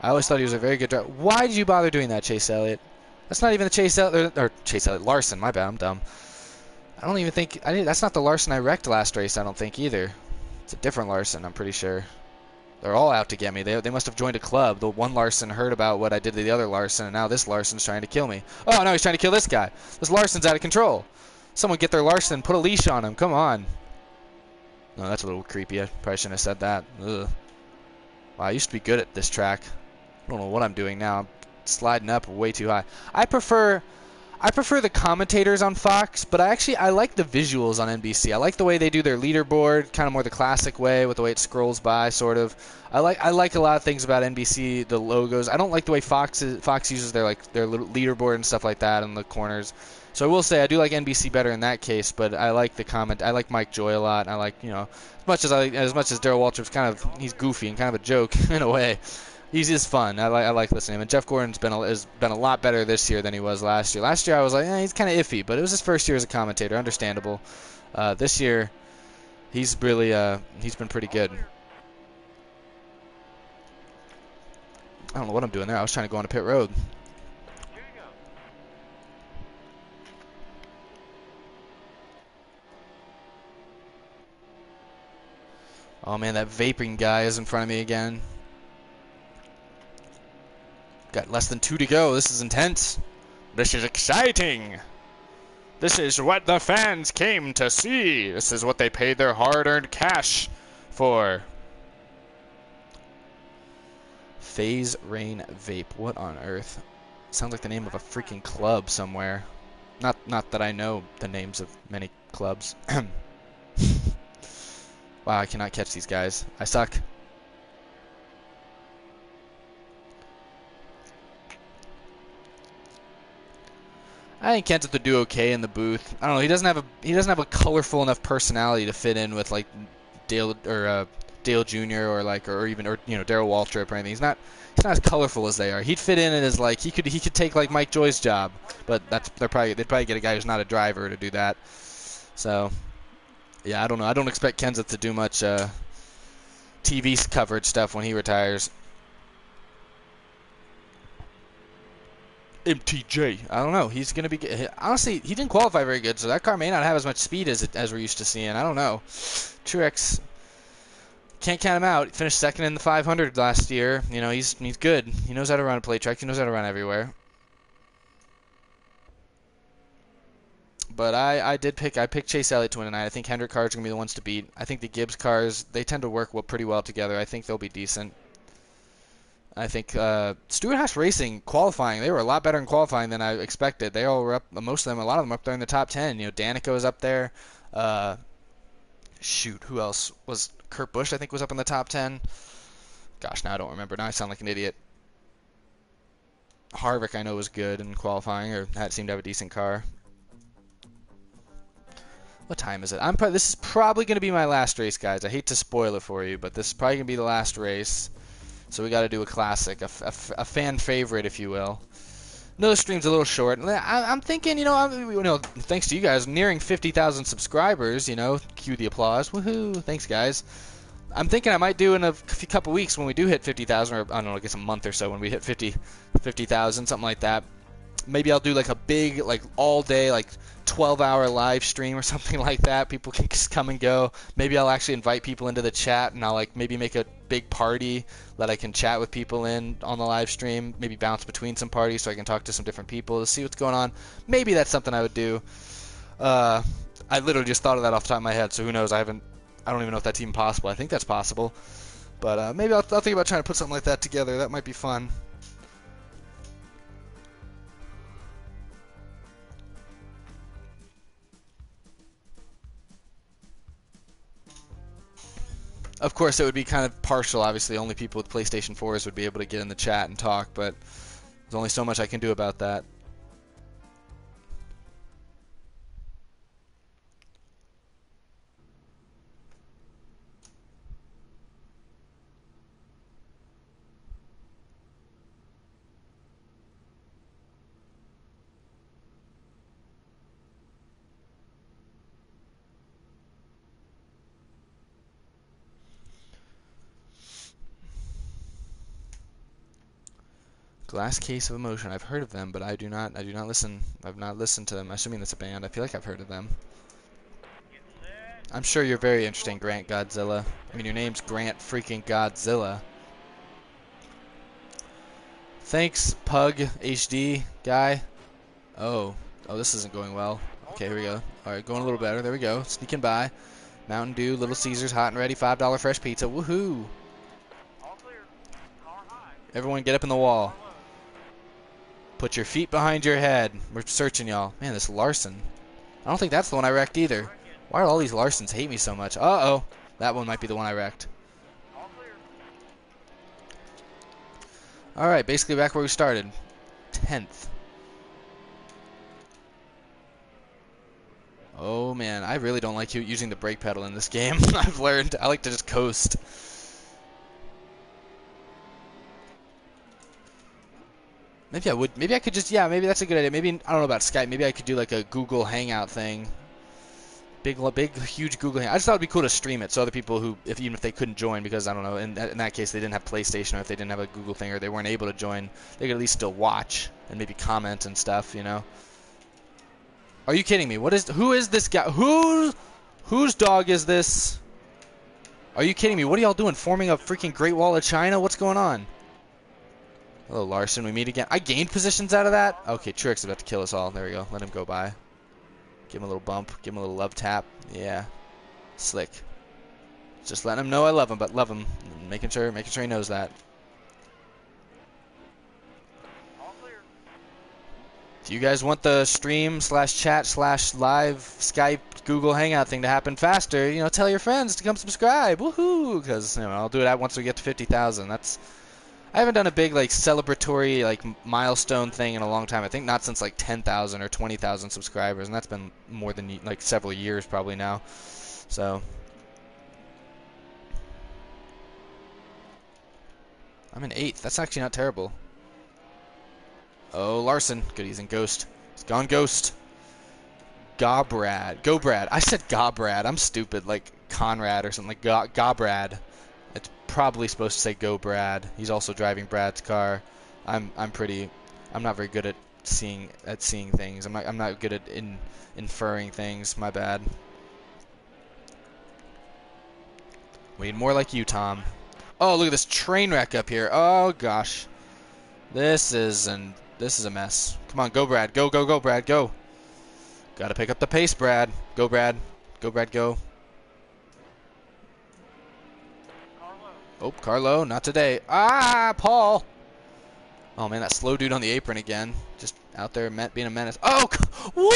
I always thought he was a very good driver. Why did you bother doing that, Chase Elliott? That's not even the Chase Elliott, Larson. My bad, I'm dumb. I don't even think that's not the Larson I wrecked last race. I don't think either. It's a different Larson, I'm pretty sure. They're all out to get me. They must have joined a club. The one Larson heard about what I did to the other Larson, and now this Larson's trying to kill me. Oh, no, he's trying to kill this guy. This Larson's out of control. Someone get their Larson, put a leash on him. Come on. No, that's a little creepy. I probably shouldn't have said that. Ugh. Wow, I used to be good at this track. I don't know what I'm doing now. I'm sliding up way too high. I prefer the commentators on Fox, but I like the visuals on NBC. I like the way they do their leaderboard, kind of more the classic way with the way it scrolls by, sort of. I like a lot of things about NBC, the logos. I don't like the way Fox uses their little leaderboard and stuff like that in the corners. So I will say I do like NBC better in that case, but I like the comment. I like Mike Joy a lot. And I like, as much as Darrell Waltrip's he's goofy and kind of a joke in a way. He's just fun. I like listening to him. And Jeff Gordon's been a lot better this year than he was last year. Last year I was like, he's kind of iffy, but it was his first year as a commentator, understandable. This year he's really he's been pretty good. I don't know what I'm doing there. I was trying to go onto pit road. Oh man, that vaping guy is in front of me again. Got less than 2 to go. This is intense. This is exciting. This is what the fans came to see. This is what they paid their hard-earned cash for. Phase Rain Vape. What on earth? Sounds like the name of a freaking club somewhere. Not that I know the names of many clubs. Wow, I cannot catch these guys. I suck. I think Kenseth would do okay in the booth. I don't know. He doesn't have a colorful enough personality to fit in with like Dale or Dale Jr. or even Darrell Waltrip or anything. He's not as colorful as they are. He'd fit in as like he could take like Mike Joy's job, but they'd probably get a guy who's not a driver to do that. So yeah, I don't know. I don't expect Kenseth to do much TV coverage stuff when he retires. MTJ. I don't know. He's going to be... Honestly, he didn't qualify very good, so that car may not have as much speed as we're used to seeing. I don't know. Truex, can't count him out. He finished second in the 500 last year. He's good. He knows how to run a plate track. He knows how to run everywhere. But I picked Chase Elliott to win tonight. I think Hendrick cars are going to be the ones to beat. I think the Gibbs cars, they tend to work pretty well together. I think they'll be decent. I think Stewart-Haas Racing qualifying, they were a lot better in qualifying than I expected. They all were up, most of them, a lot of them up there in the top 10. Danica was up there. Who else? Was Kurt Busch, I think, was up in the top 10. Gosh, now I don't remember. Now I sound like an idiot. Harvick, I know, was good in qualifying, or seemed to have a decent car. What time is it? This is probably going to be my last race, guys. I hate to spoil it for you, but this is probably going to be the last race. So we got to do a classic, a fan favorite, if you will. No, the stream's a little short. I'm thinking, thanks to you guys, nearing 50,000 subscribers. Cue the applause. Woohoo! Thanks, guys. I'm thinking I might do in a couple weeks when we do hit 50,000, or I don't know, I guess a month or so when we hit 50,000, something like that. Maybe I'll do like a big, like all day, like 12-hour live stream or something like that. People can just come and go. Maybe I'll actually invite people into the chat, and I'll like maybe make a big party that I can chat with people in on the live stream. Maybe bounce between some parties so I can talk to some different people to see what's going on. Maybe that's something I would do. I literally just thought of that off the top of my head, so who knows? I don't even know if that's even possible. I think that's possible, but maybe I'll think about trying to put something like that together. That might be fun. Of course, it would be kind of partial. Obviously, only people with PlayStation 4s would be able to get in the chat and talk, but there's only so much I can do about that. Glass Case of Emotion. I've heard of them, but I do not listen. I've not listened to them. Assuming that's a band. I feel like I've heard of them. I'm sure you're very interesting, Grant Godzilla. I mean, your name's Grant freaking Godzilla. Thanks, Pug HD guy. Oh, this isn't going well. Okay, here we go. All right, going a little better. There we go. Sneaking by. Mountain Dew, Little Caesars, hot and ready, $5 fresh pizza. Woohoo! Everyone, get up in the wall. Put your feet behind your head. We're searching y'all. Man, this Larson. I don't think that's the one I wrecked either. Why do all these Larsons hate me so much? Uh-oh. That one might be the one I wrecked. Alright, basically back where we started. 10th. Oh, man. I really don't like using the brake pedal in this game. I've learned. I like to just coast. Maybe I would. Maybe I could just. Yeah, maybe that's a good idea. Maybe I don't know about Skype. Maybe I could do like a Google Hangout thing. Big, huge Google Hangout. I just thought it'd be cool to stream it so other people who, even if they couldn't join, because I don't know, in that case they didn't have PlayStation, or if they didn't have a Google thing, or they weren't able to join, they could at least still watch and maybe comment and stuff. Are you kidding me? Who is this guy? Whose dog is this? Are you kidding me? What are y'all doing? Forming a freaking Great Wall of China? What's going on? Hello, Larson. We meet again. I gained positions out of that? Okay, Truex is about to kill us all. There we go. Let him go by. Give him a little bump. Give him a little love tap. Yeah. Slick. Just letting him know I love him, but love him. Making sure he knows that. Do you guys want the stream /chat/live Skype Google Hangout thing to happen faster? Tell your friends to come subscribe. Woohoo! Because I'll do it once we get to 50,000. I haven't done a big celebratory milestone thing in a long time. I think not since 10,000 or 20,000 subscribers, and that's been more than several years probably now. So I'm in 8th. That's actually not terrible. Oh, Larson. Good, he's in Ghost. He's gone Ghost. Gobrad. Go Brad. I said Gobrad. I'm stupid. Like Conrad or something. Like Gobrad. It's probably supposed to say Go Brad. He's also driving Brad's car. I'm not very good at seeing things. I'm not good at inferring things. My bad. We need more like you, Tom. Oh, look at this train wreck up here. Oh gosh. This is a mess. Come on, go Brad. Go, go, go, Brad. Go. Gotta pick up the pace, Brad. Go, Brad. Go, Brad, go. Oh, Carlo, not today. Ah, Paul. Oh, man, that slow dude on the apron again. Just out there being a menace. Oh, woo!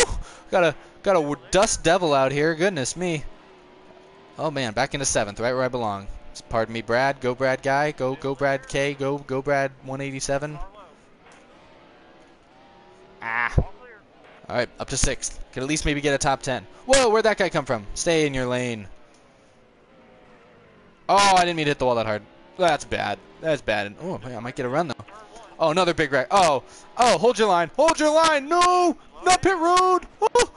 Got a dust devil out here. Goodness me. Oh, man, back into 7th, right where I belong. Pardon me, Brad. Go, Brad guy. Go, Brad K. Go, Brad 187. Ah. All right, up to 6th. Could at least maybe get a top 10. Whoa, where'd that guy come from? Stay in your lane. Oh, I didn't mean to hit the wall that hard. That's bad. That's bad. Oh, man, I might get a run, though. Oh, another big wreck. Oh, hold your line. Hold your line. No, not pit road. Oh.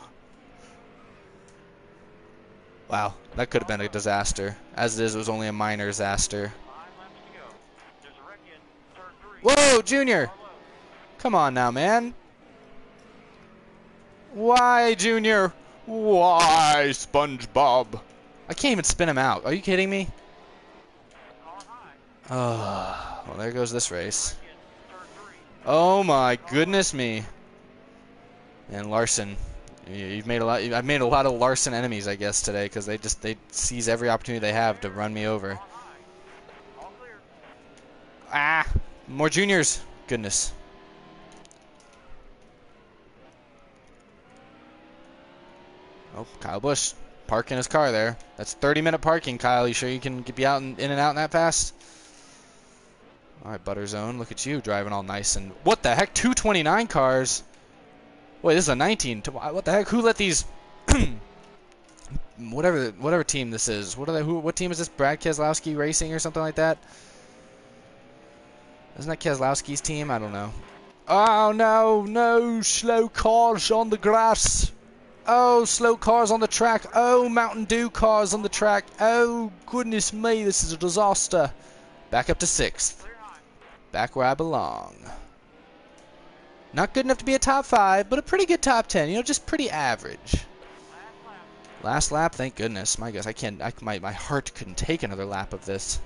Wow, that could have been a disaster. As it is, it was only a minor disaster. Whoa, Junior. Come on now, man. Why, Junior? Why, SpongeBob? I can't even spin him out. Are you kidding me? Oh, well, there goes this race. Oh my goodness me! And Larson, I've made a lot of Larson enemies, I guess, today because they seize every opportunity they have to run me over. Ah, more juniors. Goodness. Oh, Kyle Busch parking his car there. That's 30-minute parking, Kyle. You sure you can be out in and out that fast? All right, Butterzone, look at you driving all nice and what the heck? 229 cars. Wait, this is a 19. What the heck? Who let these? whatever team this is. What team is this? Brad Keselowski Racing or something like that? Isn't that Keselowski's team? I don't know. Oh no, slow cars on the grass. Oh, slow cars on the track. Oh, Mountain Dew cars on the track. Oh, goodness me, this is a disaster. Back up to 6th. Back where I belong. Not good enough to be a top 5, but a pretty good top 10. You know, just pretty average. Last lap, thank goodness. My gosh, my heart couldn't take another lap of this.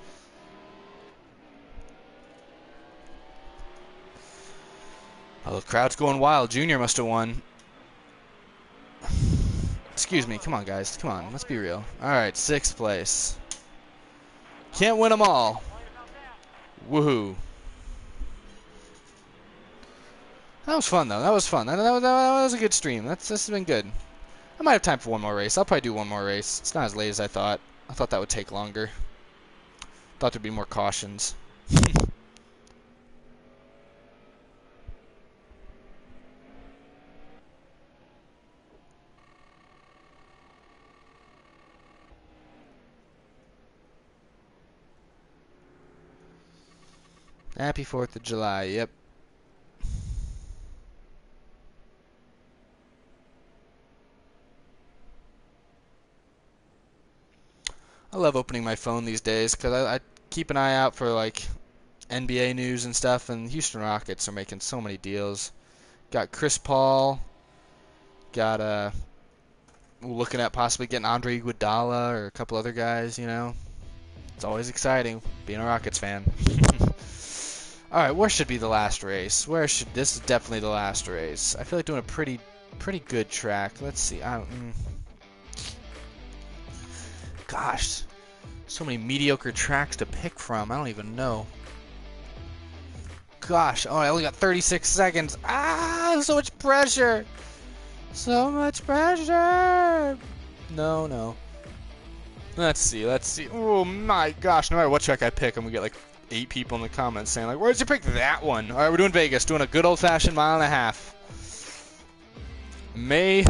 Oh, the crowd's going wild. Junior must have won. Excuse me. Come on, guys. Come on. Let's be real. All right, 6th place. Can't win them all. Woohoo. That was fun, though. That was fun. That was a good stream. This has been good. I might have time for one more race. I'll probably do one more race. It's not as late as I thought. I thought that would take longer. Thought there'd be more cautions. Happy 4th of July. Yep. I love opening my phone these days because I keep an eye out for like NBA news and stuff, and Houston Rockets are making so many deals. Got Chris Paul. Got looking at possibly getting Andre Iguodala or a couple other guys. You know, it's always exciting being a Rockets fan. All right, where should be the last race? This is definitely the last race. I feel like doing a pretty good track. Let's see. Gosh, so many mediocre tracks to pick from. I don't even know. Gosh, oh, I only got 36 seconds. Ah, so much pressure. So much pressure. No. Let's see. Oh my gosh, no matter what track I pick, I'm gonna get like 8 people in the comments saying like, where'd you pick that one? All right, we're doing Vegas, doing a good old-fashioned mile and a half. May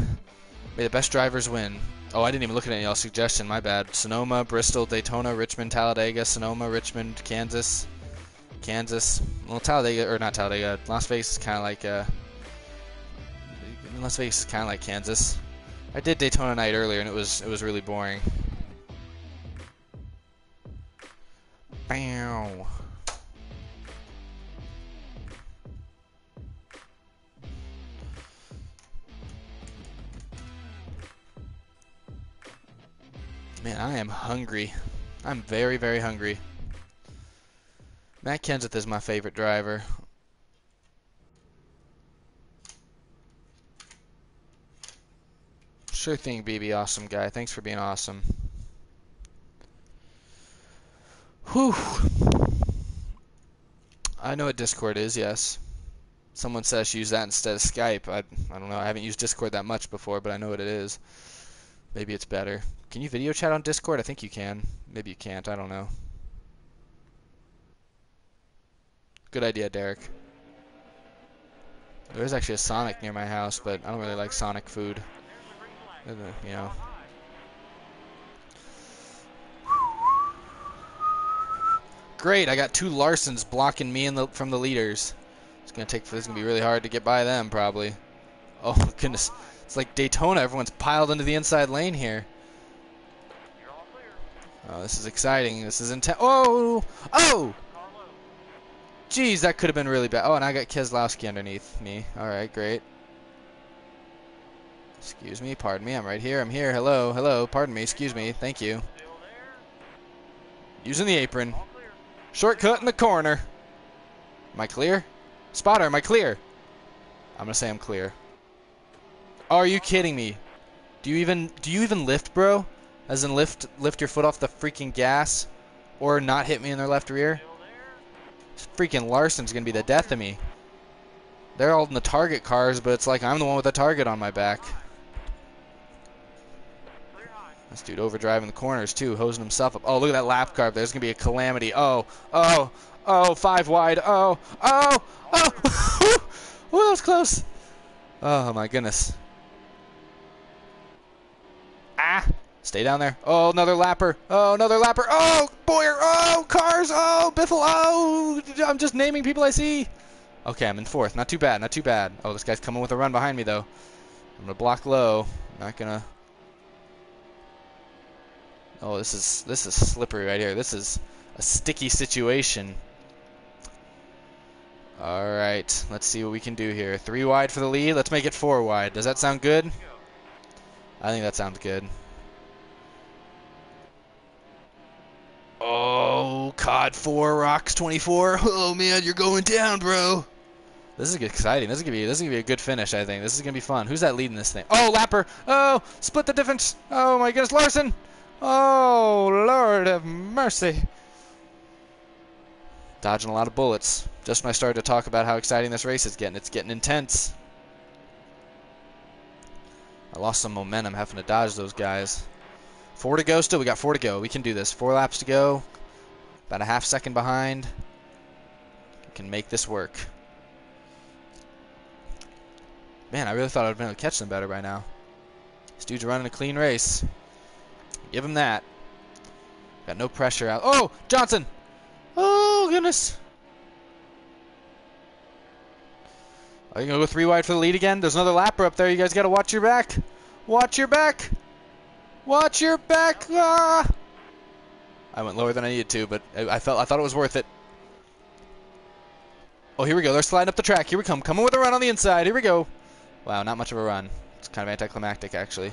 the best drivers win. Oh, I didn't even look at any of y'all's suggestion. My bad. Sonoma, Bristol, Daytona, Richmond, Talladega, Sonoma, Richmond, Kansas. Kansas. Well, Talladega, or not Talladega, Las Vegas is kind of like, Las Vegas is kind of like Kansas. I did Daytona night earlier, and it was really boring. Bow. Man, I am hungry. I'm very, very hungry. Matt Kenseth is my favorite driver. Sure thing, BB. Awesome guy. Thanks for being awesome. Whew. I know what Discord is, yes. Someone says I should use that instead of Skype. I don't know. I haven't used Discord that much before, but I know what it is. Maybe it's better. Can you video chat on Discord? I think you can. Maybe you can't. I don't know. Good idea, Derek. There is actually a Sonic near my house, but I don't really like Sonic food. You know. Great, I got 2 Larsons blocking me from the leaders. This is gonna be really hard to get by them, probably. Oh goodness, it's like Daytona. Everyone's piled into the inside lane here. Oh, this is exciting. This is intense. Oh, oh! Jeez, that could have been really bad. Oh, and I got Keselowski underneath me. All right, great. Excuse me, pardon me. I'm right here. I'm here. Hello, hello. Pardon me. Excuse me. Thank you. Using the apron. Shortcut in the corner. Am I clear? Spotter, am I clear? I'm gonna say I'm clear. Oh, are you kidding me? Do you even lift, bro? As in lift your foot off the freaking gas, or not hit me in their left rear? This freaking Larson's gonna be the death of me. They're all in the target cars, but it's like I'm the one with the target on my back. This dude overdriving the corners too, hosing himself up. Oh, look at that lap car. There's gonna be a calamity. Oh, oh, oh, 5 wide. Oh, oh, oh. Ooh, that was close. Oh my goodness. Ah, stay down there. Oh, another lapper. Oh, another lapper. Oh, Boyer. Oh, cars. Oh, Biffle. Oh, I'm just naming people I see. Okay, I'm in 4th. Not too bad. Not too bad. Oh, this guy's coming with a run behind me though. I'm gonna block low. Not gonna. Oh, this is slippery right here. This is a sticky situation. All right, let's see what we can do here. 3 wide for the lead. Let's make it 4 wide. Does that sound good? I think that sounds good. Oh, COD 4 rocks 24. Oh man, you're going down, bro. This is exciting. This is gonna be a good finish. I think this is gonna be fun. Who's that leading this thing? Oh, Lapper. Oh, split the difference. Oh my goodness, Larson. Oh, Lord have mercy. Dodging a lot of bullets. Just when I started to talk about how exciting this race is getting, it's getting intense. I lost some momentum having to dodge those guys. 4 to go still. We got 4 to go. We can do this. 4 laps to go. About a ½ second behind. We can make this work. Man, I really thought I would have been able to catch them better by now. This dude's running a clean race. Give him that. Got no pressure out. Oh, Johnson! Oh, goodness. Are you going to go 3 wide for the lead again? There's another lapper up there. You guys got to watch your back. Watch your back. Watch your back. Ah! I went lower than I needed to, but I thought it was worth it. Oh, here we go. They're sliding up the track. Here we come. Coming with a run on the inside. Here we go. Wow, not much of a run. It's kind of anticlimactic, actually.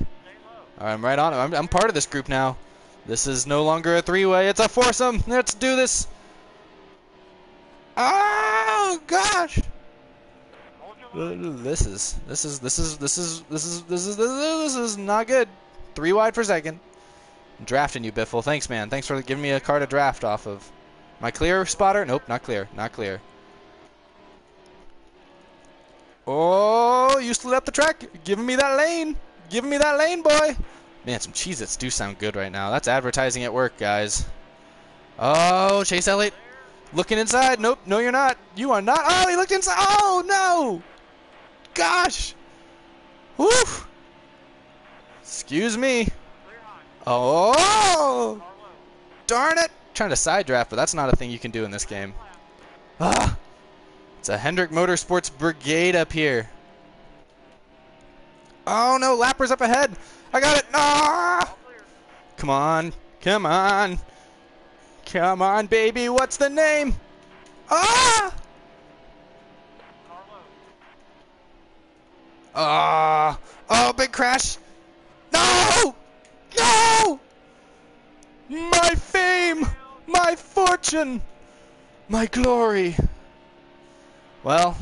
All right, I'm right on it. I'm part of this group now. This is no longer a 3-way. It's a foursome. Let's do this. Oh gosh. This is not good. 3 wide per second. I'm drafting you, Biffle. Thanks, man. Thanks for giving me a car to draft off of. Am I clear, spotter? Nope, not clear. Not clear. Oh, you slid up the track. Giving me that lane. Giving me that lane, boy. Man, some Cheez-Its do sound good right now. That's advertising at work, guys. Oh, Chase Elliott. Looking inside. Nope, no, you're not. You are not. Oh, he looked inside. Oh, no. Gosh. Woo. Excuse me. Oh. Darn it. Trying to side draft, but that's not a thing you can do in this game. Ah! It's a Hendrick Motorsports brigade up here. Oh no, Lapper's up ahead. I got it. Ah! All clear. Come on. Come on. Come on, baby. What's the name? Ah! Car low. Ah! Oh, big crash. No! No! My fame! My fortune! My glory! Well,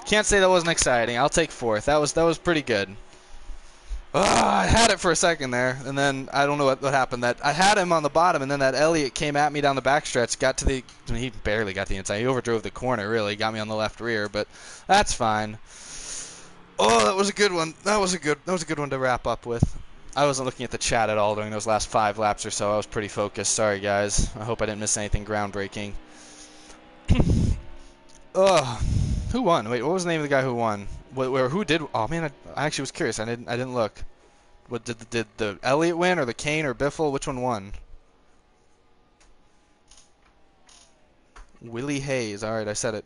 can't say that wasn't exciting. I'll take fourth. That was pretty good. I had it for a second there, and then I don't know what happened. That I had him on the bottom, and then that Elliott came at me down the backstretch. Got to the, he barely got the inside. He overdrove the corner, really, got me on the left rear, but that's fine. Oh, that was a good one. That was a good one to wrap up with. I wasn't looking at the chat at all during those last 5 laps or so. I was pretty focused. Sorry, guys. I hope I didn't miss anything groundbreaking. Ugh. Who won? Wait, what was the name of the guy who won? Who did? Oh man, I actually was curious. I didn't look. What did the Elliott win or the Kane or Biffle? Which one won? Willie Hayes. All right, I said it.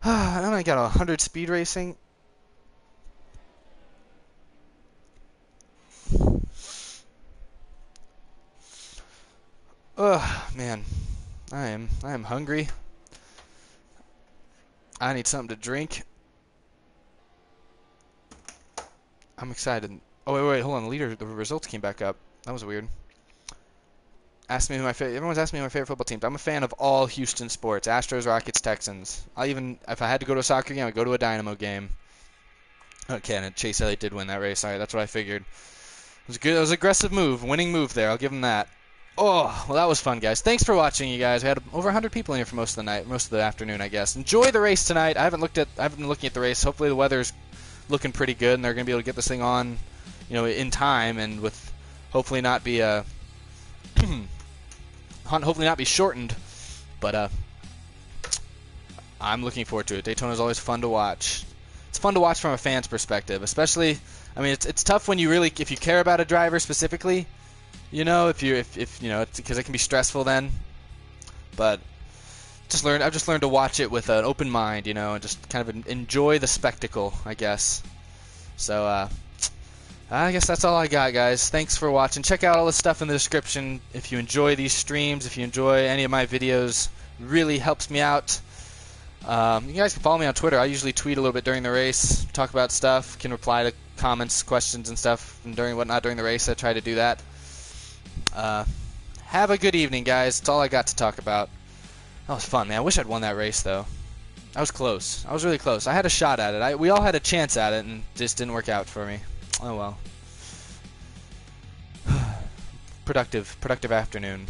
And then I got 100 speed racing. Ugh, man, I am hungry. I need something to drink. I'm excited. Oh wait, hold on. The results came back up. That was weird. Ask me who my favorite. Everyone's asking me who my favorite football teams. I'm a fan of all Houston sports: Astros, Rockets, Texans. If I had to go to a soccer game, I'd go to a Dynamo game. Okay, and Chase Elliott did win that race. All right, that's what I figured. It was good. It was an aggressive move, winning move there. I'll give him that. Oh, well, that was fun, guys. Thanks for watching, you guys. We had over 100 people in here for most of the night, most of the afternoon, I guess. Enjoy the race tonight. I haven't been looking at the race. Hopefully, the weather's looking pretty good, and they're going to be able to get this thing on, in time, and with hopefully not be hopefully not be shortened. But I'm looking forward to it. Daytona is always fun to watch. It's fun to watch from a fan's perspective, especially. I mean, it's tough when if you care about a driver specifically. If because it can be stressful then. But I've just learned to watch it with an open mind, and just kind of enjoy the spectacle, I guess. So I guess that's all I got, guys. Thanks for watching. Check out all the stuff in the description if you enjoy these streams, if you enjoy any of my videos. It really helps me out. You guys can follow me on Twitter. I usually tweet a little bit during the race, talk about stuff, can reply to comments, questions, and stuff, and during the race. I try to do that. Have a good evening, guys. That's all I got to talk about. That was fun, man. I wish I'd won that race, though. I was close. I was really close. I had a shot at it. We all had a chance at it, and it just didn't work out for me. Oh, well. Productive afternoon.